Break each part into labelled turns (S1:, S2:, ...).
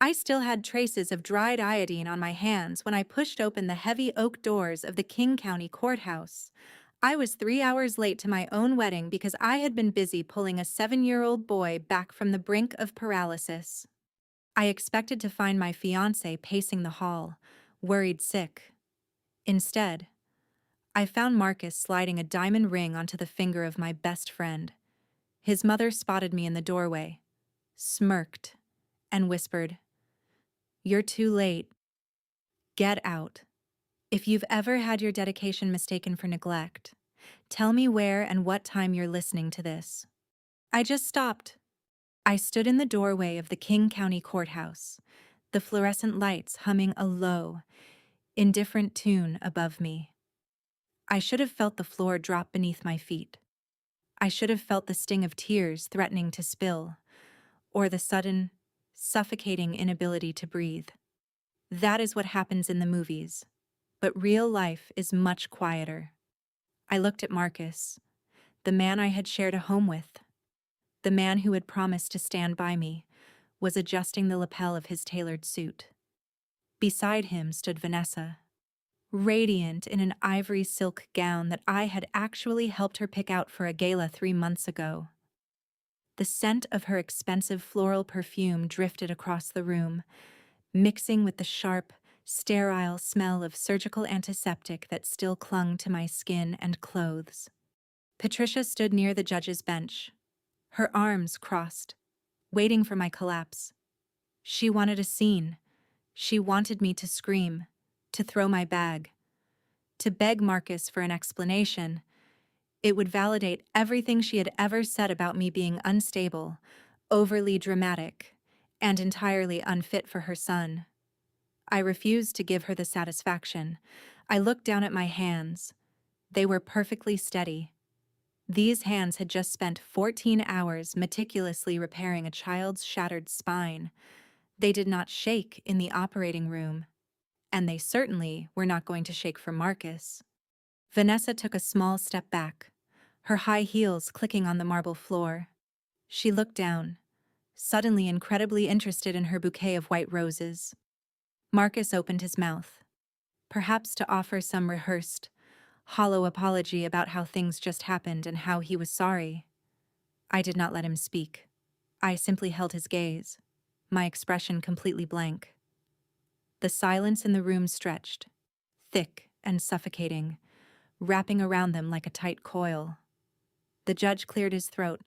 S1: I still had traces of dried iodine on my hands when I pushed open the heavy oak doors of the King County Courthouse. I was 3 hours late to my own wedding because I had been busy pulling a 7-year-old boy back from the brink of paralysis. I expected to find my fiancé pacing the hall, worried sick. Instead, I found Marcus sliding a diamond ring onto the finger of my best friend. His mother spotted me in the doorway, smirked, and whispered, "You're too late. Get out. If you've ever had your dedication mistaken for neglect, tell me where and what time you're listening to this." I just stopped. I stood in the doorway of the King County Courthouse, the fluorescent lights humming a low, indifferent tune above me. I should have felt the floor drop beneath my feet. I should have felt the sting of tears threatening to spill, or the sudden, suffocating inability to breathe. That is what happens in the movies, but real life is much quieter. I looked at Marcus, the man I had shared a home with. The man who had promised to stand by me was adjusting the lapel of his tailored suit. Beside him stood Vanessa, radiant in an ivory silk gown that I had actually helped her pick out for a gala 3 months ago. The scent of her expensive floral perfume drifted across the room, mixing with the sharp, sterile smell of surgical antiseptic that still clung to my skin and clothes. Patricia stood near the judge's bench, her arms crossed, waiting for my collapse. She wanted a scene. She wanted me to scream, to throw my bag, to beg Marcus for an explanation. It would validate everything she had ever said about me being unstable, overly dramatic, and entirely unfit for her son. I refused to give her the satisfaction. I looked down at my hands. They were perfectly steady. These hands had just spent 14 hours meticulously repairing a child's shattered spine. They did not shake in the operating room, and they certainly were not going to shake for Marcus. Vanessa took a small step back, her high heels clicking on the marble floor. She looked down, suddenly incredibly interested in her bouquet of white roses. Marcus opened his mouth, perhaps to offer some rehearsed, hollow apology about how things just happened and how he was sorry. I did not let him speak. I simply held his gaze, my expression completely blank. The silence in the room stretched, thick and suffocating, wrapping around them like a tight coil. The judge cleared his throat,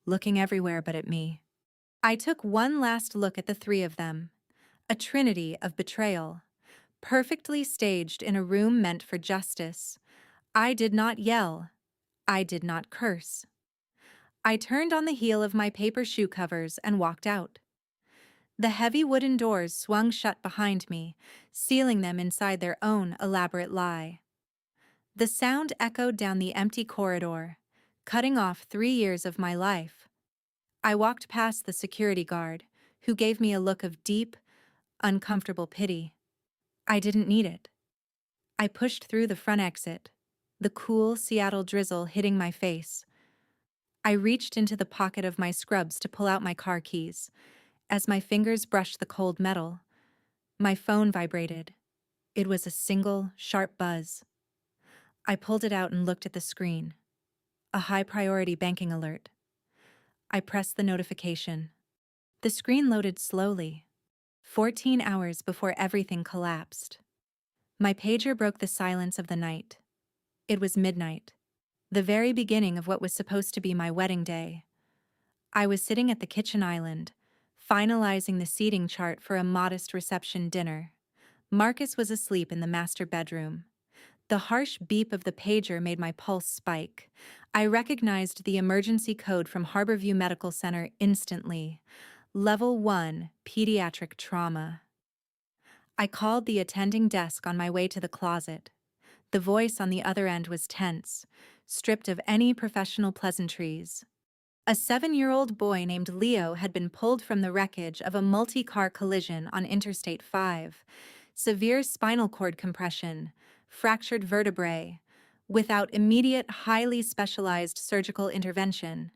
S1: looking everywhere but at me. I took one last look at the three of them, a trinity of betrayal, perfectly staged in a room meant for justice. I did not yell. I did not curse. I turned on the heel of my paper shoe covers and walked out. The heavy wooden doors swung shut behind me, sealing them inside their own elaborate lie. The sound echoed down the empty corridor, cutting off 3 years of my life. I walked past the security guard, who gave me a look of deep, uncomfortable pity. I didn't need it. I pushed through the front exit, the cool Seattle drizzle hitting my face. I reached into the pocket of my scrubs to pull out my car keys. As my fingers brushed the cold metal, my phone vibrated. It was a single, sharp buzz. I pulled it out and looked at the screen. A high-priority banking alert. I pressed the notification. The screen loaded slowly, 14 hours before everything collapsed. My pager broke the silence of the night. It was midnight, the very beginning of what was supposed to be my wedding day. I was sitting at the kitchen island, finalizing the seating chart for a modest reception dinner. Marcus was asleep in the master bedroom. The harsh beep of the pager made my pulse spike. I recognized the emergency code from Harborview Medical Center instantly. Level 1, pediatric trauma. I called the attending desk on my way to the closet. The voice on the other end was tense, stripped of any professional pleasantries. A 7-year-old boy named Leo had been pulled from the wreckage of a multi-car collision on Interstate 5. Severe spinal cord compression, fractured vertebrae, without immediate, highly specialized surgical intervention.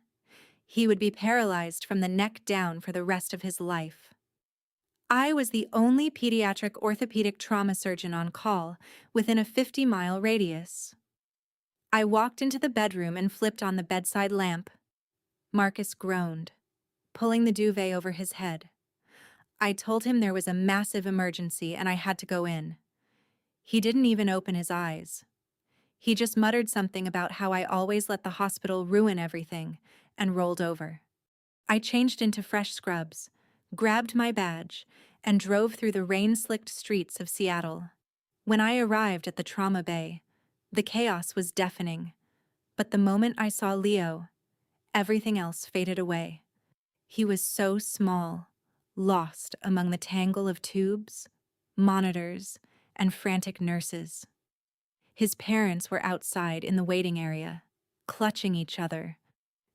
S1: He would be paralyzed from the neck down for the rest of his life. I was the only pediatric orthopedic trauma surgeon on call within a 50-mile radius. I walked into the bedroom and flipped on the bedside lamp. Marcus groaned, pulling the duvet over his head. I told him there was a massive emergency and I had to go in. He didn't even open his eyes. He just muttered something about how I always let the hospital ruin everything, and rolled over. I changed into fresh scrubs, grabbed my badge, and drove through the rain-slicked streets of Seattle. When I arrived at the trauma bay, the chaos was deafening, but the moment I saw Leo, everything else faded away. He was so small, lost among the tangle of tubes, monitors, and frantic nurses. His parents were outside in the waiting area, clutching each other,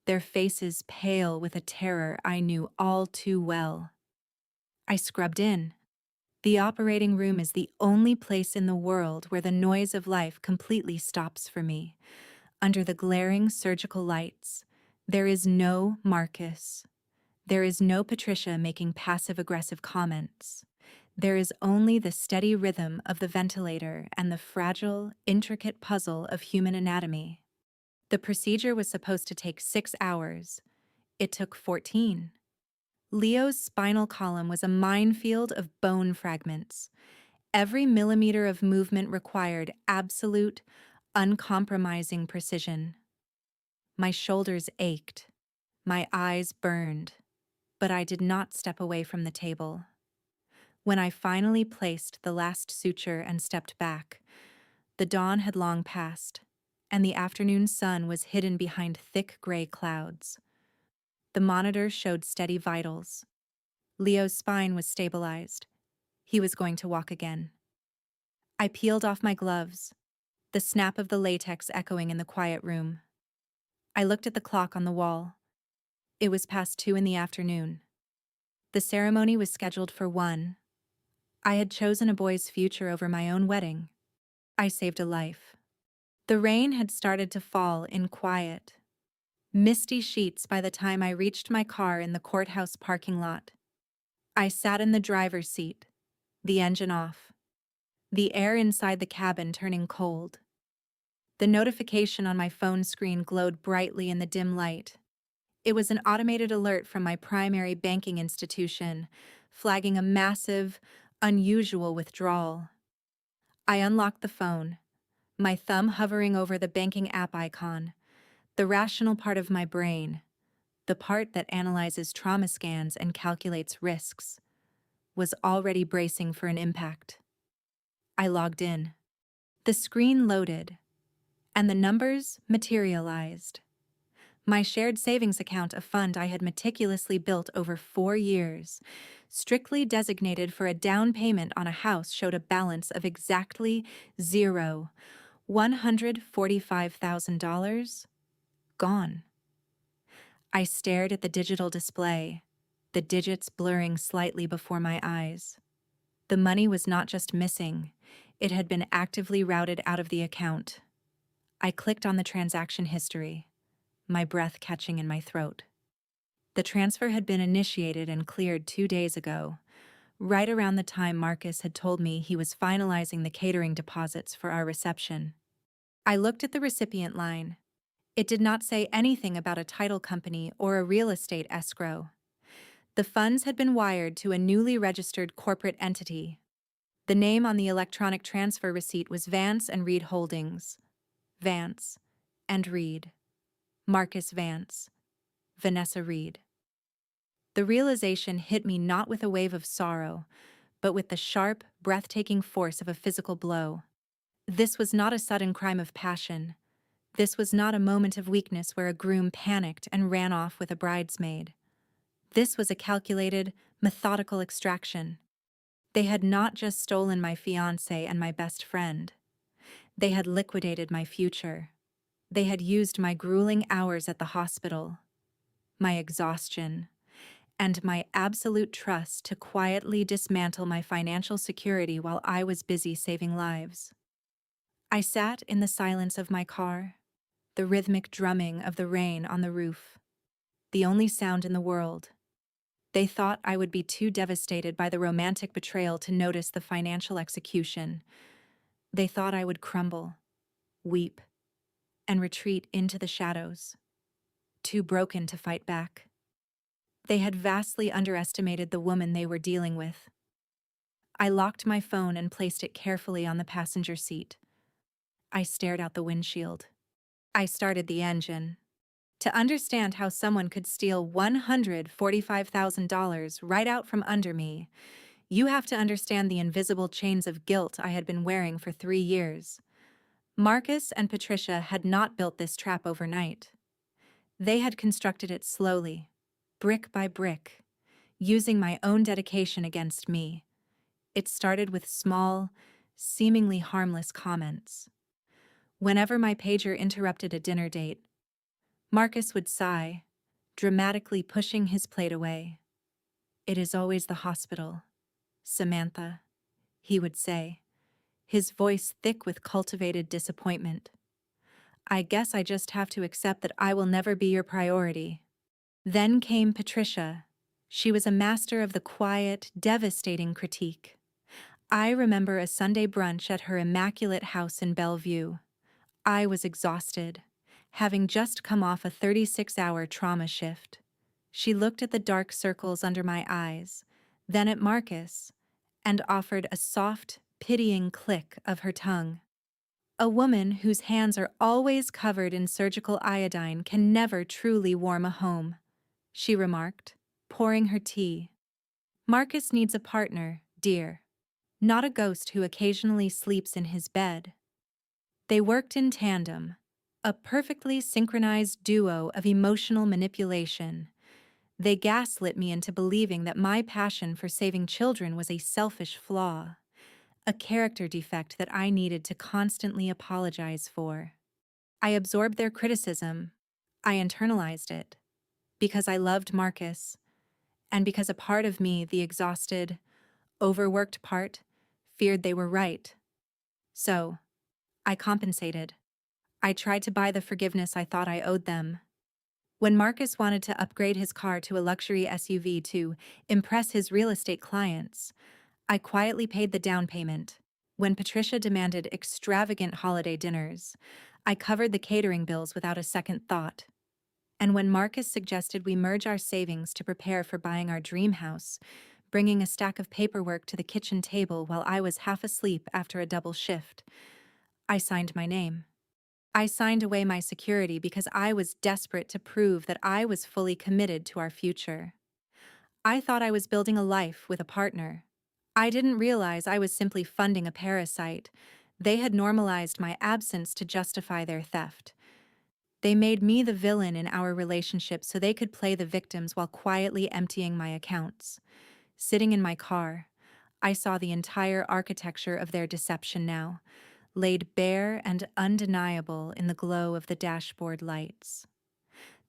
S1: their faces pale with a terror I knew all too well. I scrubbed in. The operating room is the only place in the world where the noise of life completely stops for me. Under the glaring surgical lights, there is no Marcus. There is no Patricia making passive-aggressive comments. There is only the steady rhythm of the ventilator and the fragile, intricate puzzle of human anatomy. The procedure was supposed to take 6 hours. It took 14. Leo's spinal column was a minefield of bone fragments. Every millimeter of movement required absolute, uncompromising precision. My shoulders ached. My eyes burned. But I did not step away from the table. When I finally placed the last suture and stepped back, the dawn had long passed, and the afternoon sun was hidden behind thick gray clouds. The monitor showed steady vitals. Leo's spine was stabilized. He was going to walk again. I peeled off my gloves, the snap of the latex echoing in the quiet room. I looked at the clock on the wall. It was past 2 in the afternoon. The ceremony was scheduled for 1. I had chosen a boy's future over my own wedding. I saved a life. The rain had started to fall in quiet, misty sheets by the time I reached my car in the courthouse parking lot. I sat in the driver's seat, the engine off, the air inside the cabin turning cold. The notification on my phone screen glowed brightly in the dim light. It was an automated alert from my primary banking institution, flagging a massive, unusual withdrawal. I unlocked the phone, my thumb hovering over the banking app icon. The rational part of my brain, the part that analyzes trauma scans and calculates risks, was already bracing for an impact. I logged in. The screen loaded, and the numbers materialized. My shared savings account, a fund I had meticulously built over 4 years, strictly designated for a down payment on a house, showed a balance of exactly zero. $145,000 gone. I stared at the digital display, the digits blurring slightly before my eyes. The money was not just missing, it had been actively routed out of the account. I clicked on the transaction history, my breath catching in my throat. The transfer had been initiated and cleared 2 days ago, right around the time Marcus had told me he was finalizing the catering deposits for our reception. I looked at the recipient line. It did not say anything about a title company or a real estate escrow. The funds had been wired to a newly registered corporate entity. The name on the electronic transfer receipt was Vance and Reed Holdings. Vance and Reed. Marcus Vance. Vanessa Reed. The realization hit me not with a wave of sorrow, but with the sharp, breathtaking force of a physical blow. This was not a sudden crime of passion. This was not a moment of weakness where a groom panicked and ran off with a bridesmaid. This was a calculated, methodical extraction. They had not just stolen my fiancé and my best friend. They had liquidated my future. They had used my grueling hours at the hospital, my exhaustion, and my absolute trust to quietly dismantle my financial security while I was busy saving lives. I sat in the silence of my car, the rhythmic drumming of the rain on the roof, the only sound in the world. They thought I would be too devastated by the romantic betrayal to notice the financial execution. They thought I would crumble, weep, and retreat into the shadows, too broken to fight back. They had vastly underestimated the woman they were dealing with. I locked my phone and placed it carefully on the passenger seat. I stared out the windshield. I started the engine. To understand how someone could steal $145,000 right out from under me, you have to understand the invisible chains of guilt I had been wearing for 3 years. Marcus and Patricia had not built this trap overnight. They had constructed it slowly, brick by brick, using my own dedication against me. It started with small, seemingly harmless comments. Whenever my pager interrupted a dinner date, Marcus would sigh, dramatically pushing his plate away. "It is always the hospital, Samantha," he would say, his voice thick with cultivated disappointment. "I guess I just have to accept that I will never be your priority." Then came Patricia. She was a master of the quiet, devastating critique. I remember a Sunday brunch at her immaculate house in Bellevue. I was exhausted, having just come off a 36-hour trauma shift. She looked at the dark circles under my eyes, then at Marcus, and offered a soft, pitying click of her tongue. "A woman whose hands are always covered in surgical iodine can never truly warm a home," she remarked, pouring her tea. "Marcus needs a partner, dear, not a ghost who occasionally sleeps in his bed." They worked in tandem, a perfectly synchronized duo of emotional manipulation. They gaslit me into believing that my passion for saving children was a selfish flaw, a character defect that I needed to constantly apologize for. I absorbed their criticism. I internalized it, because I loved Marcus, and because a part of me, the exhausted, overworked part, feared they were right. So, I compensated. I tried to buy the forgiveness I thought I owed them. When Marcus wanted to upgrade his car to a luxury SUV to impress his real estate clients, I quietly paid the down payment. When Patricia demanded extravagant holiday dinners, I covered the catering bills without a second thought. And when Marcus suggested we merge our savings to prepare for buying our dream house, bringing a stack of paperwork to the kitchen table while I was half asleep after a double shift, I signed my name. I signed away my security because I was desperate to prove that I was fully committed to our future. I thought I was building a life with a partner. I didn't realize I was simply funding a parasite. They had normalized my absence to justify their theft. They made me the villain in our relationship so they could play the victims while quietly emptying my accounts. Sitting in my car, I saw the entire architecture of their deception now, laid bare and undeniable in the glow of the dashboard lights.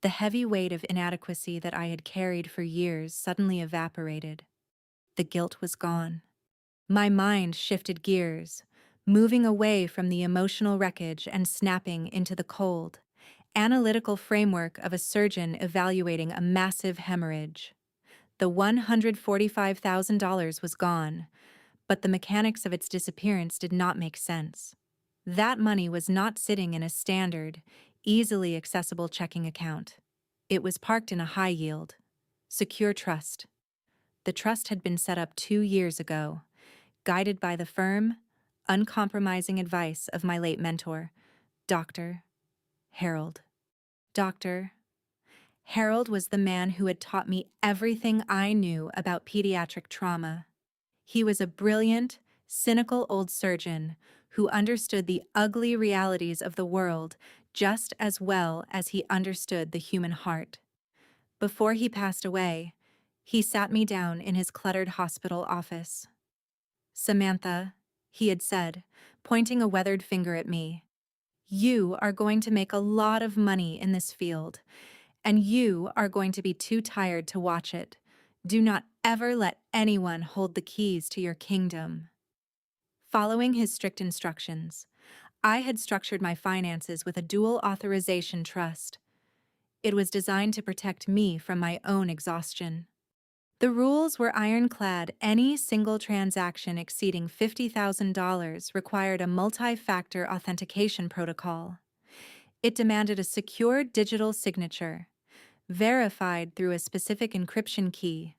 S1: The heavy weight of inadequacy that I had carried for years suddenly evaporated. The guilt was gone. My mind shifted gears, moving away from the emotional wreckage and snapping into the cold, analytical framework of a surgeon evaluating a massive hemorrhage. The $145,000 was gone, but the mechanics of its disappearance did not make sense. That money was not sitting in a standard, easily accessible checking account. It was parked in a high-yield, secure trust. The trust had been set up 2 years ago, guided by the firm, uncompromising advice of my late mentor, Dr. Harold. Dr. Harold was the man who had taught me everything I knew about pediatric trauma. He was a brilliant, cynical old surgeon who understood the ugly realities of the world just as well as he understood the human heart. Before he passed away, he sat me down in his cluttered hospital office. "Samantha," he had said, pointing a weathered finger at me, "you are going to make a lot of money in this field, and you are going to be too tired to watch it. Do not ever let anyone hold the keys to your kingdom." Following his strict instructions, I had structured my finances with a dual authorization trust. It was designed to protect me from my own exhaustion. The rules were ironclad. Any single transaction exceeding $50,000 required a multi-factor authentication protocol. It demanded a secure digital signature, verified through a specific encryption key,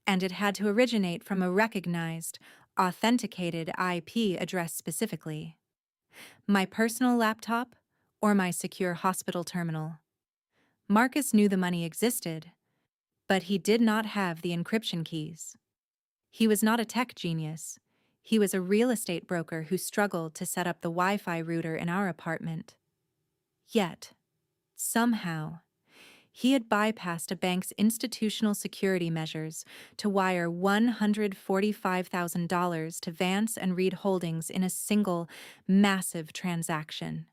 S1: and it had to originate from a recognized, authenticated IP address specifically. My personal laptop or my secure hospital terminal. Marcus knew the money existed, but he did not have the encryption keys. He was not a tech genius. He was a real estate broker who struggled to set up the Wi-Fi router in our apartment. Yet, somehow, he had bypassed a bank's institutional security measures to wire $145,000 to Vance and Reed Holdings in a single, massive transaction.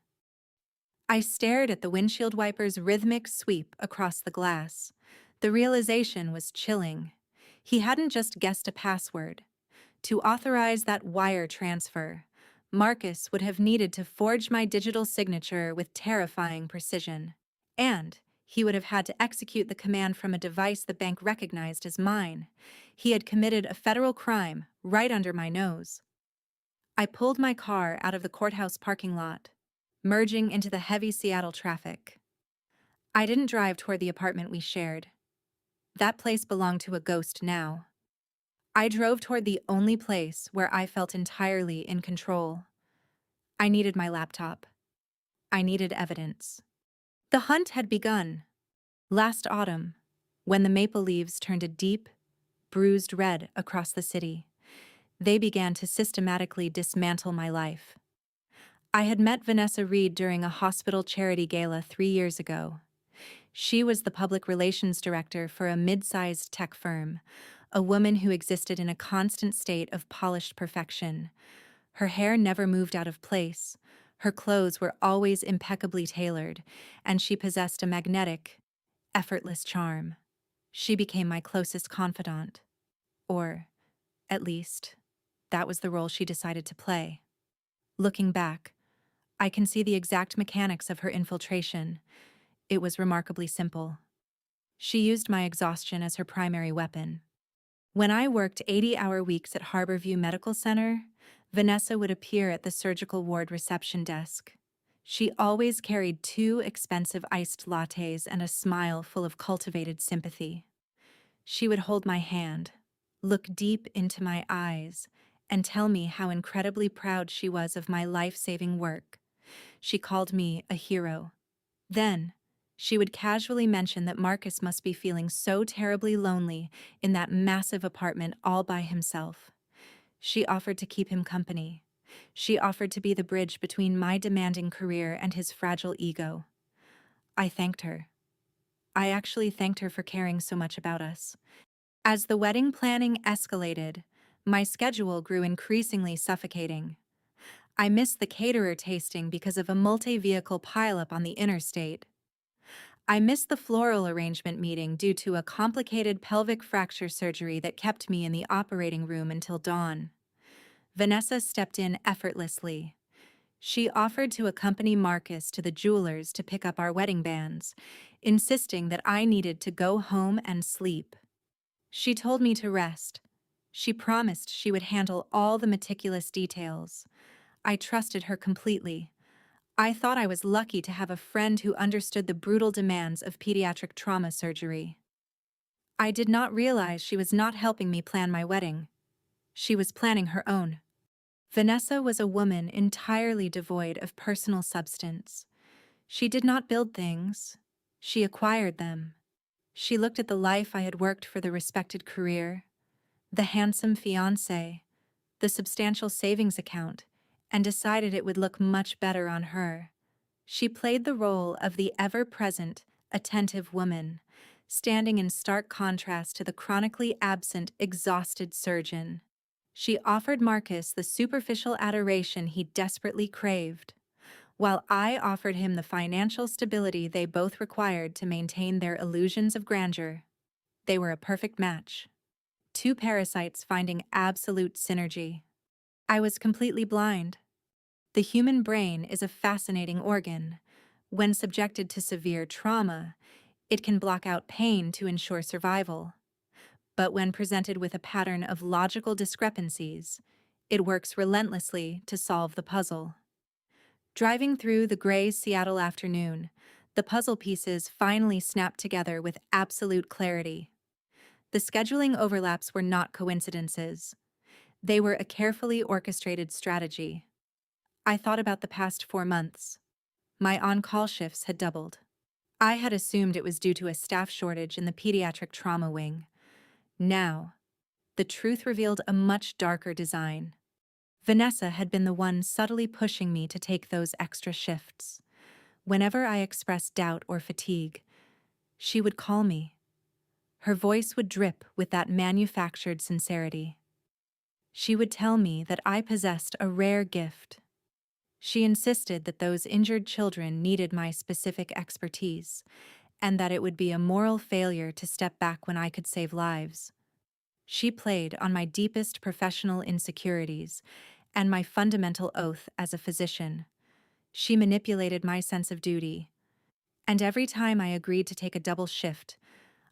S1: I stared at the windshield wiper's rhythmic sweep across the glass. The realization was chilling. He hadn't just guessed a password. To authorize that wire transfer, Marcus would have needed to forge my digital signature with terrifying precision. And he would have had to execute the command from a device the bank recognized as mine. He had committed a federal crime right under my nose. I pulled my car out of the courthouse parking lot, merging into the heavy Seattle traffic. I didn't drive toward the apartment we shared. That place belonged to a ghost now. I drove toward the only place where I felt entirely in control. I needed my laptop. I needed evidence. The hunt had begun. Last autumn, when the maple leaves turned a deep, bruised red across the city, they began to systematically dismantle my life. I had met Vanessa Reed during a hospital charity gala 3 years ago. She was the public relations director for a mid-sized tech firm, a woman who existed in a constant state of polished perfection. Her hair never moved out of place, her clothes were always impeccably tailored, and she possessed a magnetic, effortless charm. She became my closest confidant. Or, at least, that was the role she decided to play. Looking back, I can see the exact mechanics of her infiltration. It was remarkably simple. She used my exhaustion as her primary weapon. When I worked 80-hour weeks at Harborview Medical Center, Vanessa would appear at the surgical ward reception desk. She always carried 2 expensive iced lattes and a smile full of cultivated sympathy. She would hold my hand, look deep into my eyes, and tell me how incredibly proud she was of my life-saving work. She called me a hero. Then, she would casually mention that Marcus must be feeling so terribly lonely in that massive apartment all by himself. She offered to keep him company. She offered to be the bridge between my demanding career and his fragile ego. I thanked her. I actually thanked her for caring so much about us. As the wedding planning escalated, my schedule grew increasingly suffocating. I missed the caterer tasting because of a multi-vehicle pileup on the interstate. I missed the floral arrangement meeting due to a complicated pelvic fracture surgery that kept me in the operating room until dawn. Vanessa stepped in effortlessly. She offered to accompany Marcus to the jeweler's to pick up our wedding bands, insisting that I needed to go home and sleep. She told me to rest. She promised she would handle all the meticulous details. I trusted her completely. I thought I was lucky to have a friend who understood the brutal demands of pediatric trauma surgery. I did not realize she was not helping me plan my wedding. She was planning her own. Vanessa was a woman entirely devoid of personal substance. She did not build things. She acquired them. She looked at the life I had worked for, the respected career, the handsome fiancé, the substantial savings account, and decided it would look much better on her. She played the role of the ever-present, attentive woman, standing in stark contrast to the chronically absent, exhausted surgeon. She offered Marcus the superficial adoration he desperately craved, while I offered him the financial stability they both required to maintain their illusions of grandeur. They were a perfect match. 2 parasites finding absolute synergy. I was completely blind. The human brain is a fascinating organ. When subjected to severe trauma, it can block out pain to ensure survival. but when presented with a pattern of logical discrepancies, it works relentlessly to solve the puzzle. Driving through the gray Seattle afternoon, the puzzle pieces finally snapped together with absolute clarity. The scheduling overlaps were not coincidences. They were a carefully orchestrated strategy. I thought about the past 4 months. My on-call shifts had doubled. I had assumed it was due to a staff shortage in the pediatric trauma wing. Now, the truth revealed a much darker design. Vanessa had been the one subtly pushing me to take those extra shifts. Whenever I expressed doubt or fatigue, she would call me. Her voice would drip with that manufactured sincerity. She would tell me that I possessed a rare gift. She insisted that those injured children needed my specific expertise, and that it would be a moral failure to step back when I could save lives. She played on my deepest professional insecurities and my fundamental oath as a physician. She manipulated my sense of duty, and every time I agreed to take a double shift,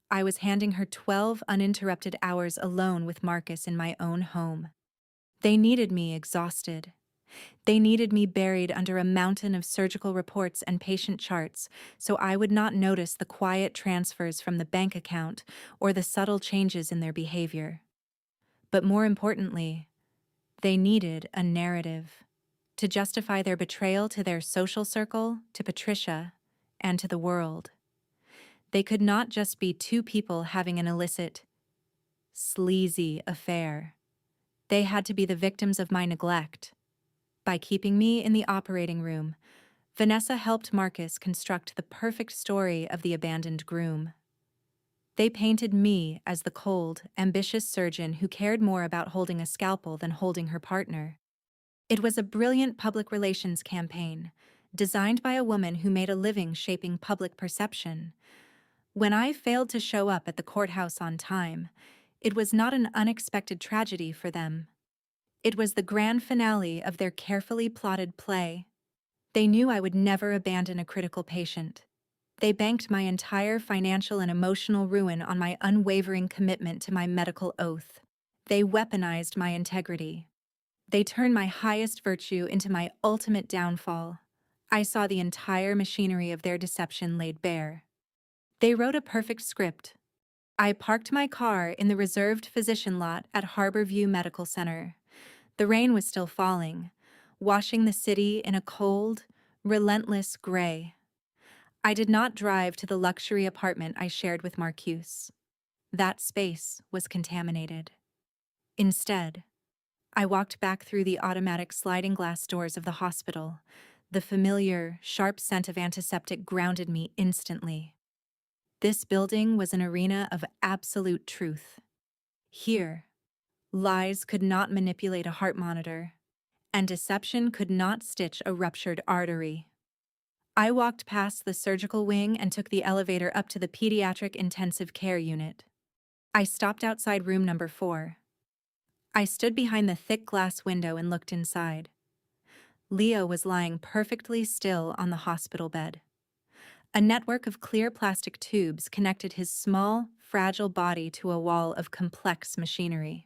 S1: I was handing her 12 uninterrupted hours alone with Marcus in my own home. They needed me exhausted. They needed me buried under a mountain of surgical reports and patient charts, so I would not notice the quiet transfers from the bank account or the subtle changes in their behavior. But more importantly, they needed a narrative to justify their betrayal to their social circle, to Patricia, and to the world. They could not just be two people having an illicit, sleazy affair. They had to be the victims of my neglect. By keeping me in the operating room, Vanessa helped Marcus construct the perfect story of the abandoned groom. They painted me as the cold, ambitious surgeon who cared more about holding a scalpel than holding her partner. It was a brilliant public relations campaign, designed by a woman who made a living shaping public perception. When I failed to show up at the courthouse on time, it was not an unexpected tragedy for them. It was the grand finale of their carefully plotted play. They knew I would never abandon a critical patient. They banked my entire financial and emotional ruin on my unwavering commitment to my medical oath. They weaponized my integrity. They turned my highest virtue into my ultimate downfall. I saw the entire machinery of their deception laid bare. They wrote a perfect script. I parked my car in the reserved physician lot at Harborview Medical Center. The rain was still falling, washing the city in a cold, relentless gray. I did not drive to the luxury apartment I shared with Marcus. That space was contaminated. Instead, I walked back through the automatic sliding glass doors of the hospital. The familiar, sharp scent of antiseptic grounded me instantly. This building was an arena of absolute truth. Here, lies could not manipulate a heart monitor, and deception could not stitch a ruptured artery. I walked past the surgical wing and took the elevator up to the pediatric intensive care unit. I stopped outside room number 4. I stood behind the thick glass window and looked inside. Leo was lying perfectly still on the hospital bed. A network of clear plastic tubes connected his small, fragile body to a wall of complex machinery.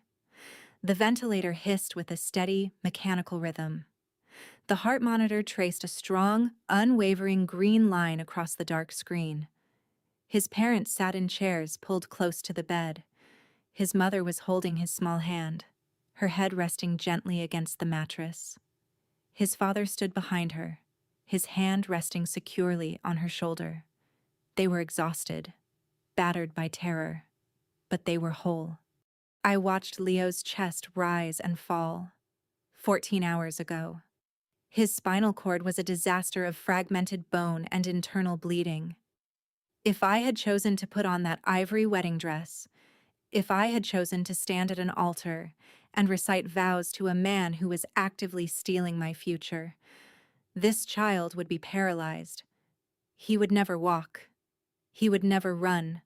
S1: The ventilator hissed with a steady, mechanical rhythm. The heart monitor traced a strong, unwavering green line across the dark screen. His parents sat in chairs pulled close to the bed. His mother was holding his small hand, her head resting gently against the mattress. His father stood behind her, his hand resting securely on her shoulder. They were exhausted, battered by terror, but they were whole. I watched Leo's chest rise and fall. 14 hours ago. His spinal cord was a disaster of fragmented bone and internal bleeding. If I had chosen to put on that ivory wedding dress, if I had chosen to stand at an altar and recite vows to a man who was actively stealing my future, this child would be paralyzed. He would never walk. He would never run.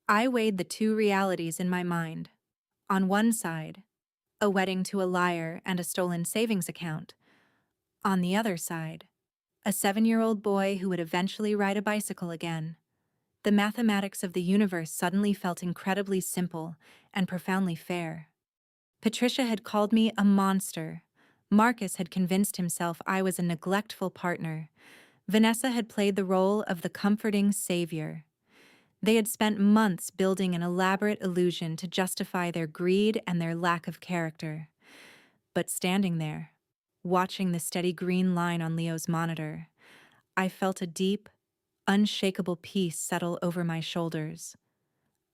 S1: I weighed the two realities in my mind. On one side, a wedding to a liar and a stolen savings account. On the other side, a 7-year-old boy who would eventually ride a bicycle again. The mathematics of the universe suddenly felt incredibly simple and profoundly fair. Patricia had called me a monster. Marcus had convinced himself I was a neglectful partner. Vanessa had played the role of the comforting savior. They had spent months building an elaborate illusion to justify their greed and their lack of character. But standing there, watching the steady green line on Leo's monitor, I felt a deep, unshakable peace settle over my shoulders.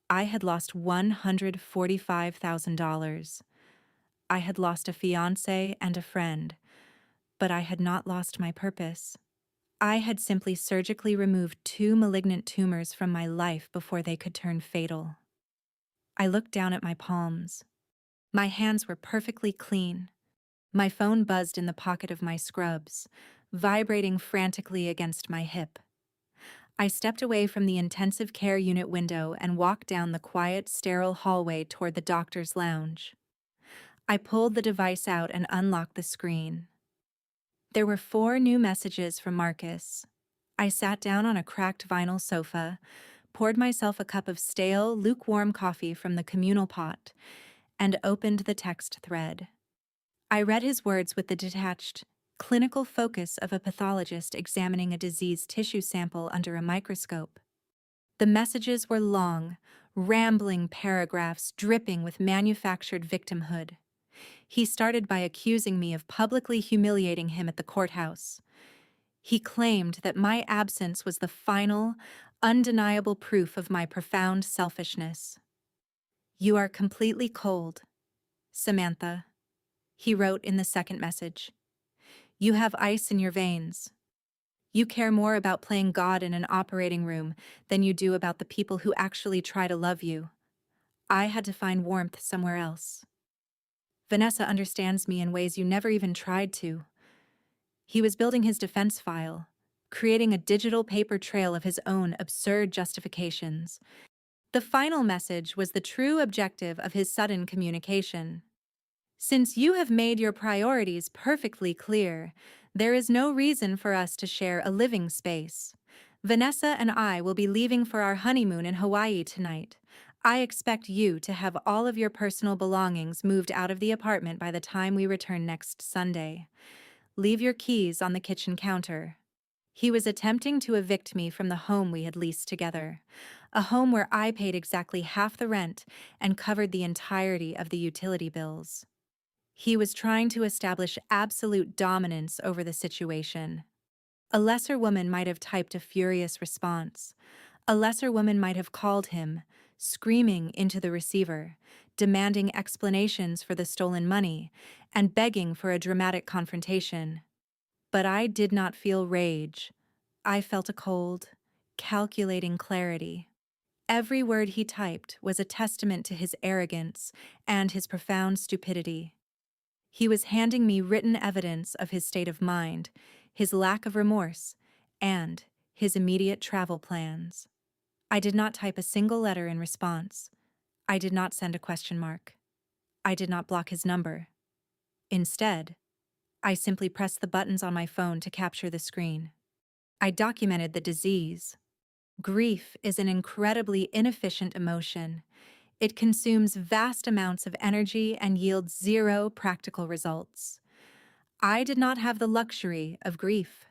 S1: I had lost $145,000. I had lost a fiancé and a friend, but I had not lost my purpose. I had simply surgically removed 2 malignant tumors from my life before they could turn fatal. I looked down at my palms. My hands were perfectly clean. My phone buzzed in the pocket of my scrubs, vibrating frantically against my hip. I stepped away from the intensive care unit window and walked down the quiet, sterile hallway toward the doctor's lounge. I pulled the device out and unlocked the screen. There were 4 new messages from Marcus. I sat down on a cracked vinyl sofa, poured myself a cup of stale, lukewarm coffee from the communal pot, and opened the text thread. I read his words with the detached, clinical focus of a pathologist examining a diseased tissue sample under a microscope. The messages were long, rambling paragraphs dripping with manufactured victimhood. He started by accusing me of publicly humiliating him at the courthouse. He claimed that my absence was the final, undeniable proof of my profound selfishness. "You are completely cold, Samantha," he wrote in the second message. "You have ice in your veins. You care more about playing God in an operating room than you do about the people who actually try to love you. I had to find warmth somewhere else. Vanessa understands me in ways you never even tried to." He was building his defense file, creating a digital paper trail of his own absurd justifications. The final message was the true objective of his sudden communication. "Since you have made your priorities perfectly clear, there is no reason for us to share a living space. Vanessa and I will be leaving for our honeymoon in Hawaii tonight. I expect you to have all of your personal belongings moved out of the apartment by the time we return next Sunday. Leave your keys on the kitchen counter." He was attempting to evict me from the home we had leased together, a home where I paid exactly half the rent and covered the entirety of the utility bills. He was trying to establish absolute dominance over the situation. A lesser woman might have typed a furious response. A lesser woman might have called him, screaming into the receiver, demanding explanations for the stolen money, and begging for a dramatic confrontation. But I did not feel rage. I felt a cold, calculating clarity. Every word he typed was a testament to his arrogance and his profound stupidity. He was handing me written evidence of his state of mind, his lack of remorse, and his immediate travel plans. I did not type a single letter in response. I did not send a question mark. I did not block his number. Instead, I simply pressed the buttons on my phone to capture the screen. I documented the disease. Grief is an incredibly inefficient emotion. It consumes vast amounts of energy and yields zero practical results. I did not have the luxury of grief.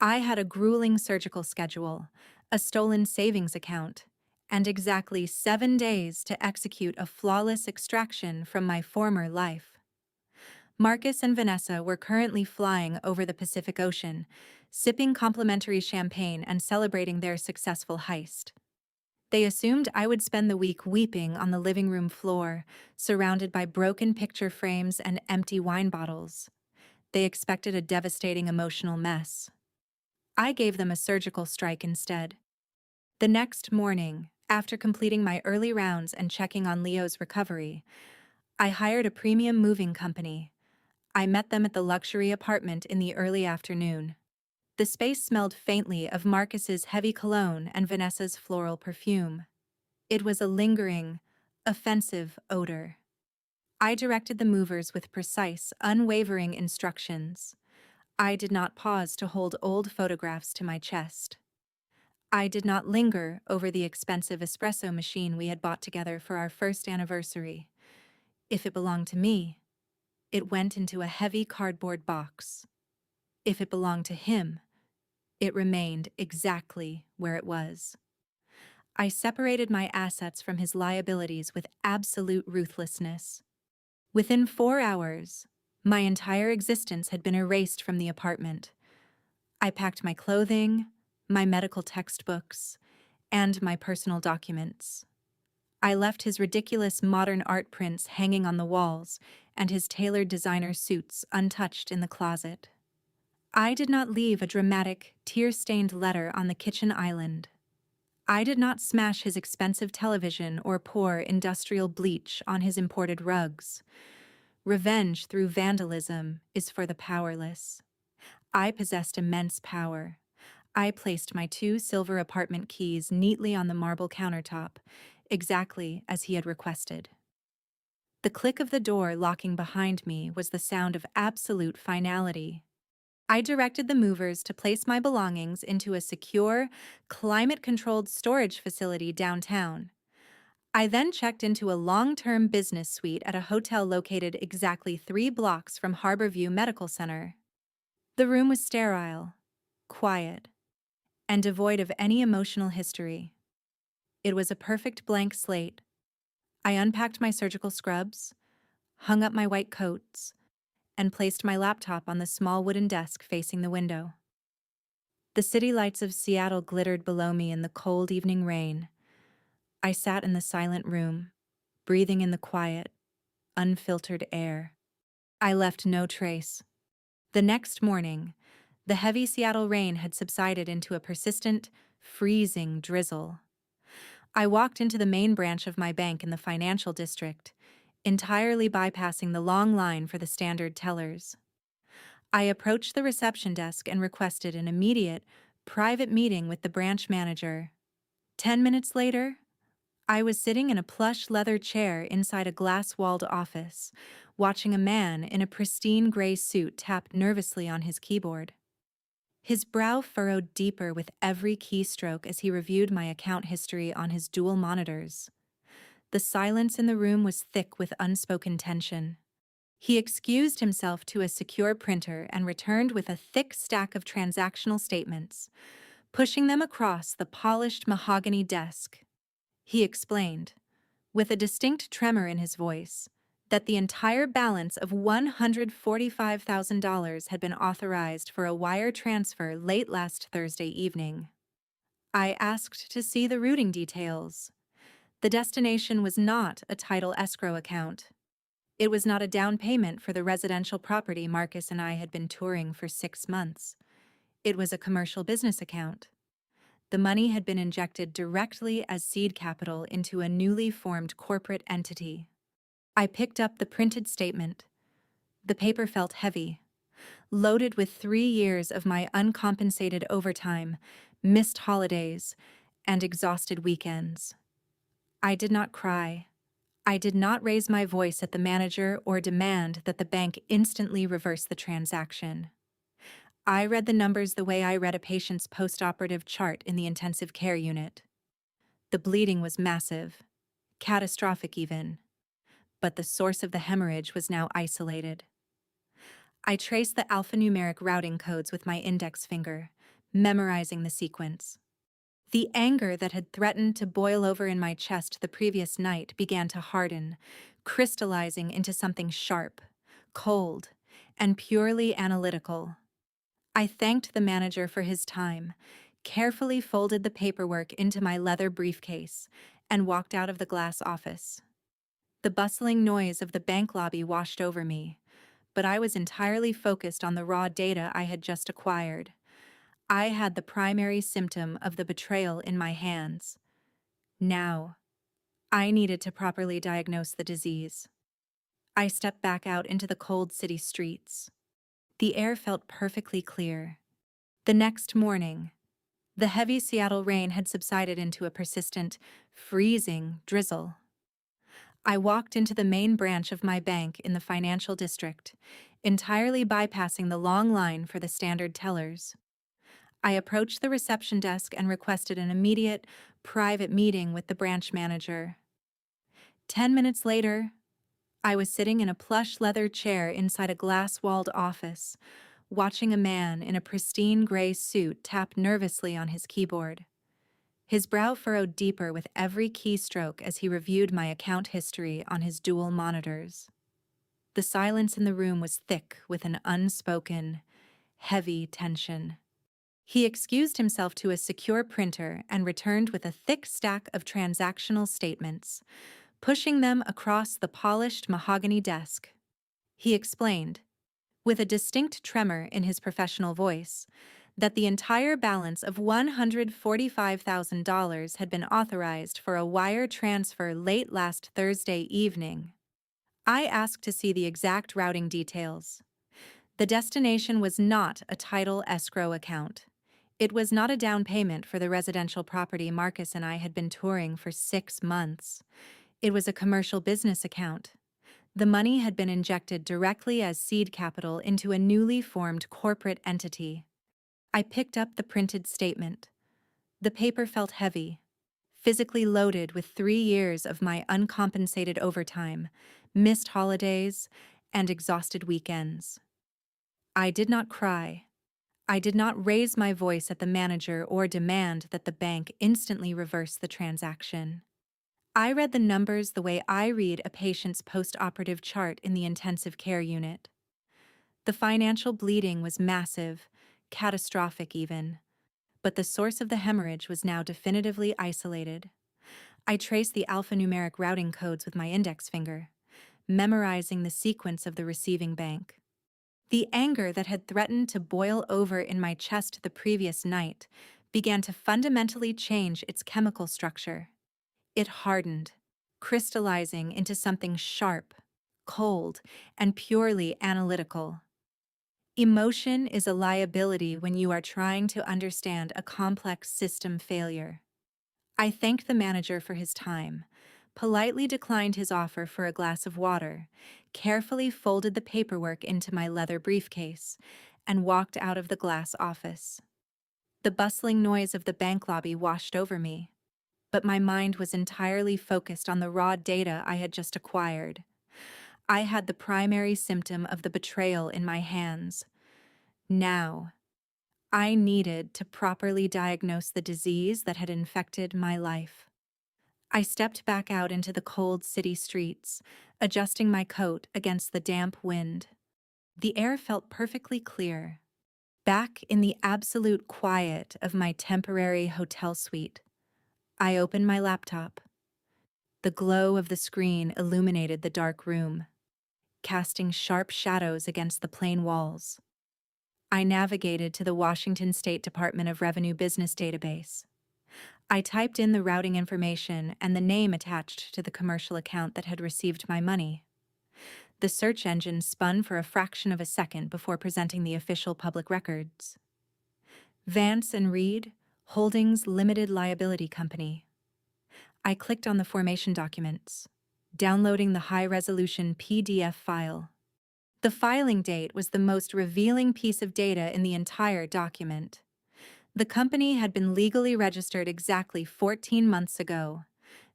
S1: I had a grueling surgical schedule, a stolen savings account, and exactly 7 days to execute a flawless extraction from my former life. Marcus and Vanessa were currently flying over the Pacific Ocean, sipping complimentary champagne and celebrating their successful heist. They assumed I would spend the week weeping on the living room floor, surrounded by broken picture frames and empty wine bottles. They expected a devastating emotional mess. I gave them a surgical strike instead. The next morning, after completing my early rounds and checking on Leo's recovery, I hired a premium moving company. I met them at the luxury apartment in the early afternoon. The space smelled faintly of Marcus's heavy cologne and Vanessa's floral perfume. It was a lingering, offensive odor. I directed the movers with precise, unwavering instructions. I did not pause to hold old photographs to my chest. I did not linger over the expensive espresso machine we had bought together for our first anniversary. If it belonged to me, it went into a heavy cardboard box. If it belonged to him, it remained exactly where it was. I separated my assets from his liabilities with absolute ruthlessness. Within 4 hours, my entire existence had been erased from the apartment. I packed my clothing, my medical textbooks, and my personal documents. I left his ridiculous modern art prints hanging on the walls and his tailored designer suits untouched in the closet. I did not leave a dramatic, tear-stained letter on the kitchen island. I did not smash his expensive television or pour industrial bleach on his imported rugs. Revenge through vandalism is for the powerless. I possessed immense power. I placed my 2 silver apartment keys neatly on the marble countertop, exactly as he had requested. The click of the door locking behind me was the sound of absolute finality. I directed the movers to place my belongings into a secure, climate-controlled storage facility downtown. I then checked into a long-term business suite at a hotel located exactly 3 blocks from Harborview Medical Center. The room was sterile, quiet, and devoid of any emotional history. It was a perfect blank slate. I unpacked my surgical scrubs, hung up my white coats, and placed my laptop on the small wooden desk facing the window. The city lights of Seattle glittered below me in the cold evening rain. I sat in the silent room, breathing in the quiet, unfiltered air. I left no trace. The next morning, the heavy Seattle rain had subsided into a persistent, freezing drizzle. I walked into the main branch of my bank in the financial district, entirely bypassing the long line for the standard tellers. I approached the reception desk and requested an immediate, private meeting with the branch manager. 10 minutes later, I was sitting in a plush leather chair inside a glass-walled office, watching a man in a pristine gray suit tap nervously on his keyboard. His brow furrowed deeper with every keystroke as he reviewed my account history on his dual monitors. The silence in the room was thick with unspoken tension. He excused himself to a secure printer and returned with a thick stack of transactional statements, pushing them across the polished mahogany desk. He explained, with a distinct tremor in his voice, that the entire balance of $145,000 had been authorized for a wire transfer late last Thursday evening. I asked to see the routing details. The destination was not a title escrow account. It was not a down payment for the residential property Marcus and I had been touring for 6 months. It was a commercial business account. The money had been injected directly as seed capital into a newly formed corporate entity. I picked up the printed statement. The paper felt heavy, loaded with 3 years of my uncompensated overtime, missed holidays, and exhausted weekends. I did not cry. I did not raise my voice at the manager or demand that the bank instantly reverse the transaction. I read the numbers the way I read a patient's post-operative chart in the intensive care unit. The bleeding was massive, catastrophic even, but the source of the hemorrhage was now isolated. I traced the alphanumeric routing codes with my index finger, memorizing the sequence. The anger that had threatened to boil over in my chest the previous night began to harden, crystallizing into something sharp, cold, and purely analytical. I thanked the manager for his time, carefully folded the paperwork into my leather briefcase, and walked out of the glass office. The bustling noise of the bank lobby washed over me, but I was entirely focused on the raw data I had just acquired. I had the primary symptom of the betrayal in my hands. Now, I needed to properly diagnose the disease. I stepped back out into the cold city streets. The air felt perfectly clear. The next morning, the heavy Seattle rain had subsided into a persistent, freezing drizzle. I walked into the main branch of my bank in the financial district, entirely bypassing the long line for the standard tellers. I approached the reception desk and requested an immediate, private meeting with the branch manager. 10 minutes later, I was sitting in a plush leather chair inside a glass-walled office, watching a man in a pristine gray suit tap nervously on his keyboard. His brow furrowed deeper with every keystroke as he reviewed my account history on his dual monitors. The silence in the room was thick with an unspoken, heavy tension. He excused himself to a secure printer and returned with a thick stack of transactional statements, pushing them across the polished mahogany desk. He explained, with a distinct tremor in his professional voice, that the entire balance of $145,000 had been authorized for a wire transfer late last Thursday evening. I asked to see the exact routing details. The destination was not a title escrow account. It was not a down payment for the residential property Marcus and I had been touring for 6 months. It was a commercial business account. The money had been injected directly as seed capital into a newly formed corporate entity. I picked up the printed statement. The paper felt heavy, physically loaded with 3 years of my uncompensated overtime, missed holidays, and exhausted weekends. I did not cry. I did not raise my voice at the manager or demand that the bank instantly reverse the transaction. I read the numbers the way I read a patient's post-operative chart in the intensive care unit. The financial bleeding was massive, catastrophic even, but the source of the hemorrhage was now definitively isolated. I traced the alphanumeric routing codes with my index finger, memorizing the sequence of the receiving bank. The anger that had threatened to boil over in my chest the previous night began to fundamentally change its chemical structure. It hardened, crystallizing into something sharp, cold, and purely analytical. Emotion is a liability when you are trying to understand a complex system failure. I thanked the manager for his time, politely declined his offer for a glass of water, carefully folded the paperwork into my leather briefcase, and walked out of the glass office. The bustling noise of the bank lobby washed over me, but my mind was entirely focused on the raw data I had just acquired. I had the primary symptom of the betrayal in my hands. Now, I needed to properly diagnose the disease that had infected my life. I stepped back out into the cold city streets, adjusting my coat against the damp wind. The air felt perfectly clear. Back in the absolute quiet of my temporary hotel suite, I opened my laptop. The glow of the screen illuminated the dark room, casting sharp shadows against the plain walls. I navigated to the Washington State Department of Revenue business database. I typed in the routing information and the name attached to the commercial account that had received my money. The search engine spun for a fraction of a second before presenting the official public records. Vance and Reed, Holdings Limited Liability Company. I clicked on the formation documents, downloading the high-resolution PDF file. The filing date was the most revealing piece of data in the entire document. The company had been legally registered exactly 14 months ago.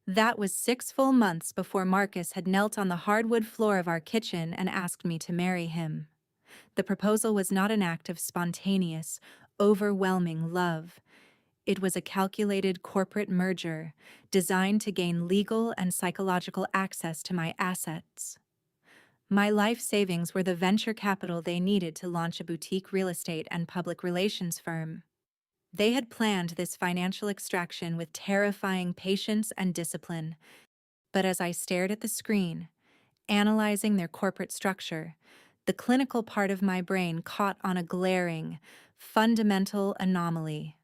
S1: That was 6 full months before Marcus had knelt on the hardwood floor of our kitchen and asked me to marry him. The proposal was not an act of spontaneous, overwhelming love. It was a calculated corporate merger designed to gain legal and psychological access to my assets. My life savings were the venture capital they needed to launch a boutique real estate and public relations firm. They had planned this financial extraction with terrifying patience and discipline, but as I stared at the screen, analyzing their corporate structure, the clinical part of my brain caught on a glaring, fundamental anomaly.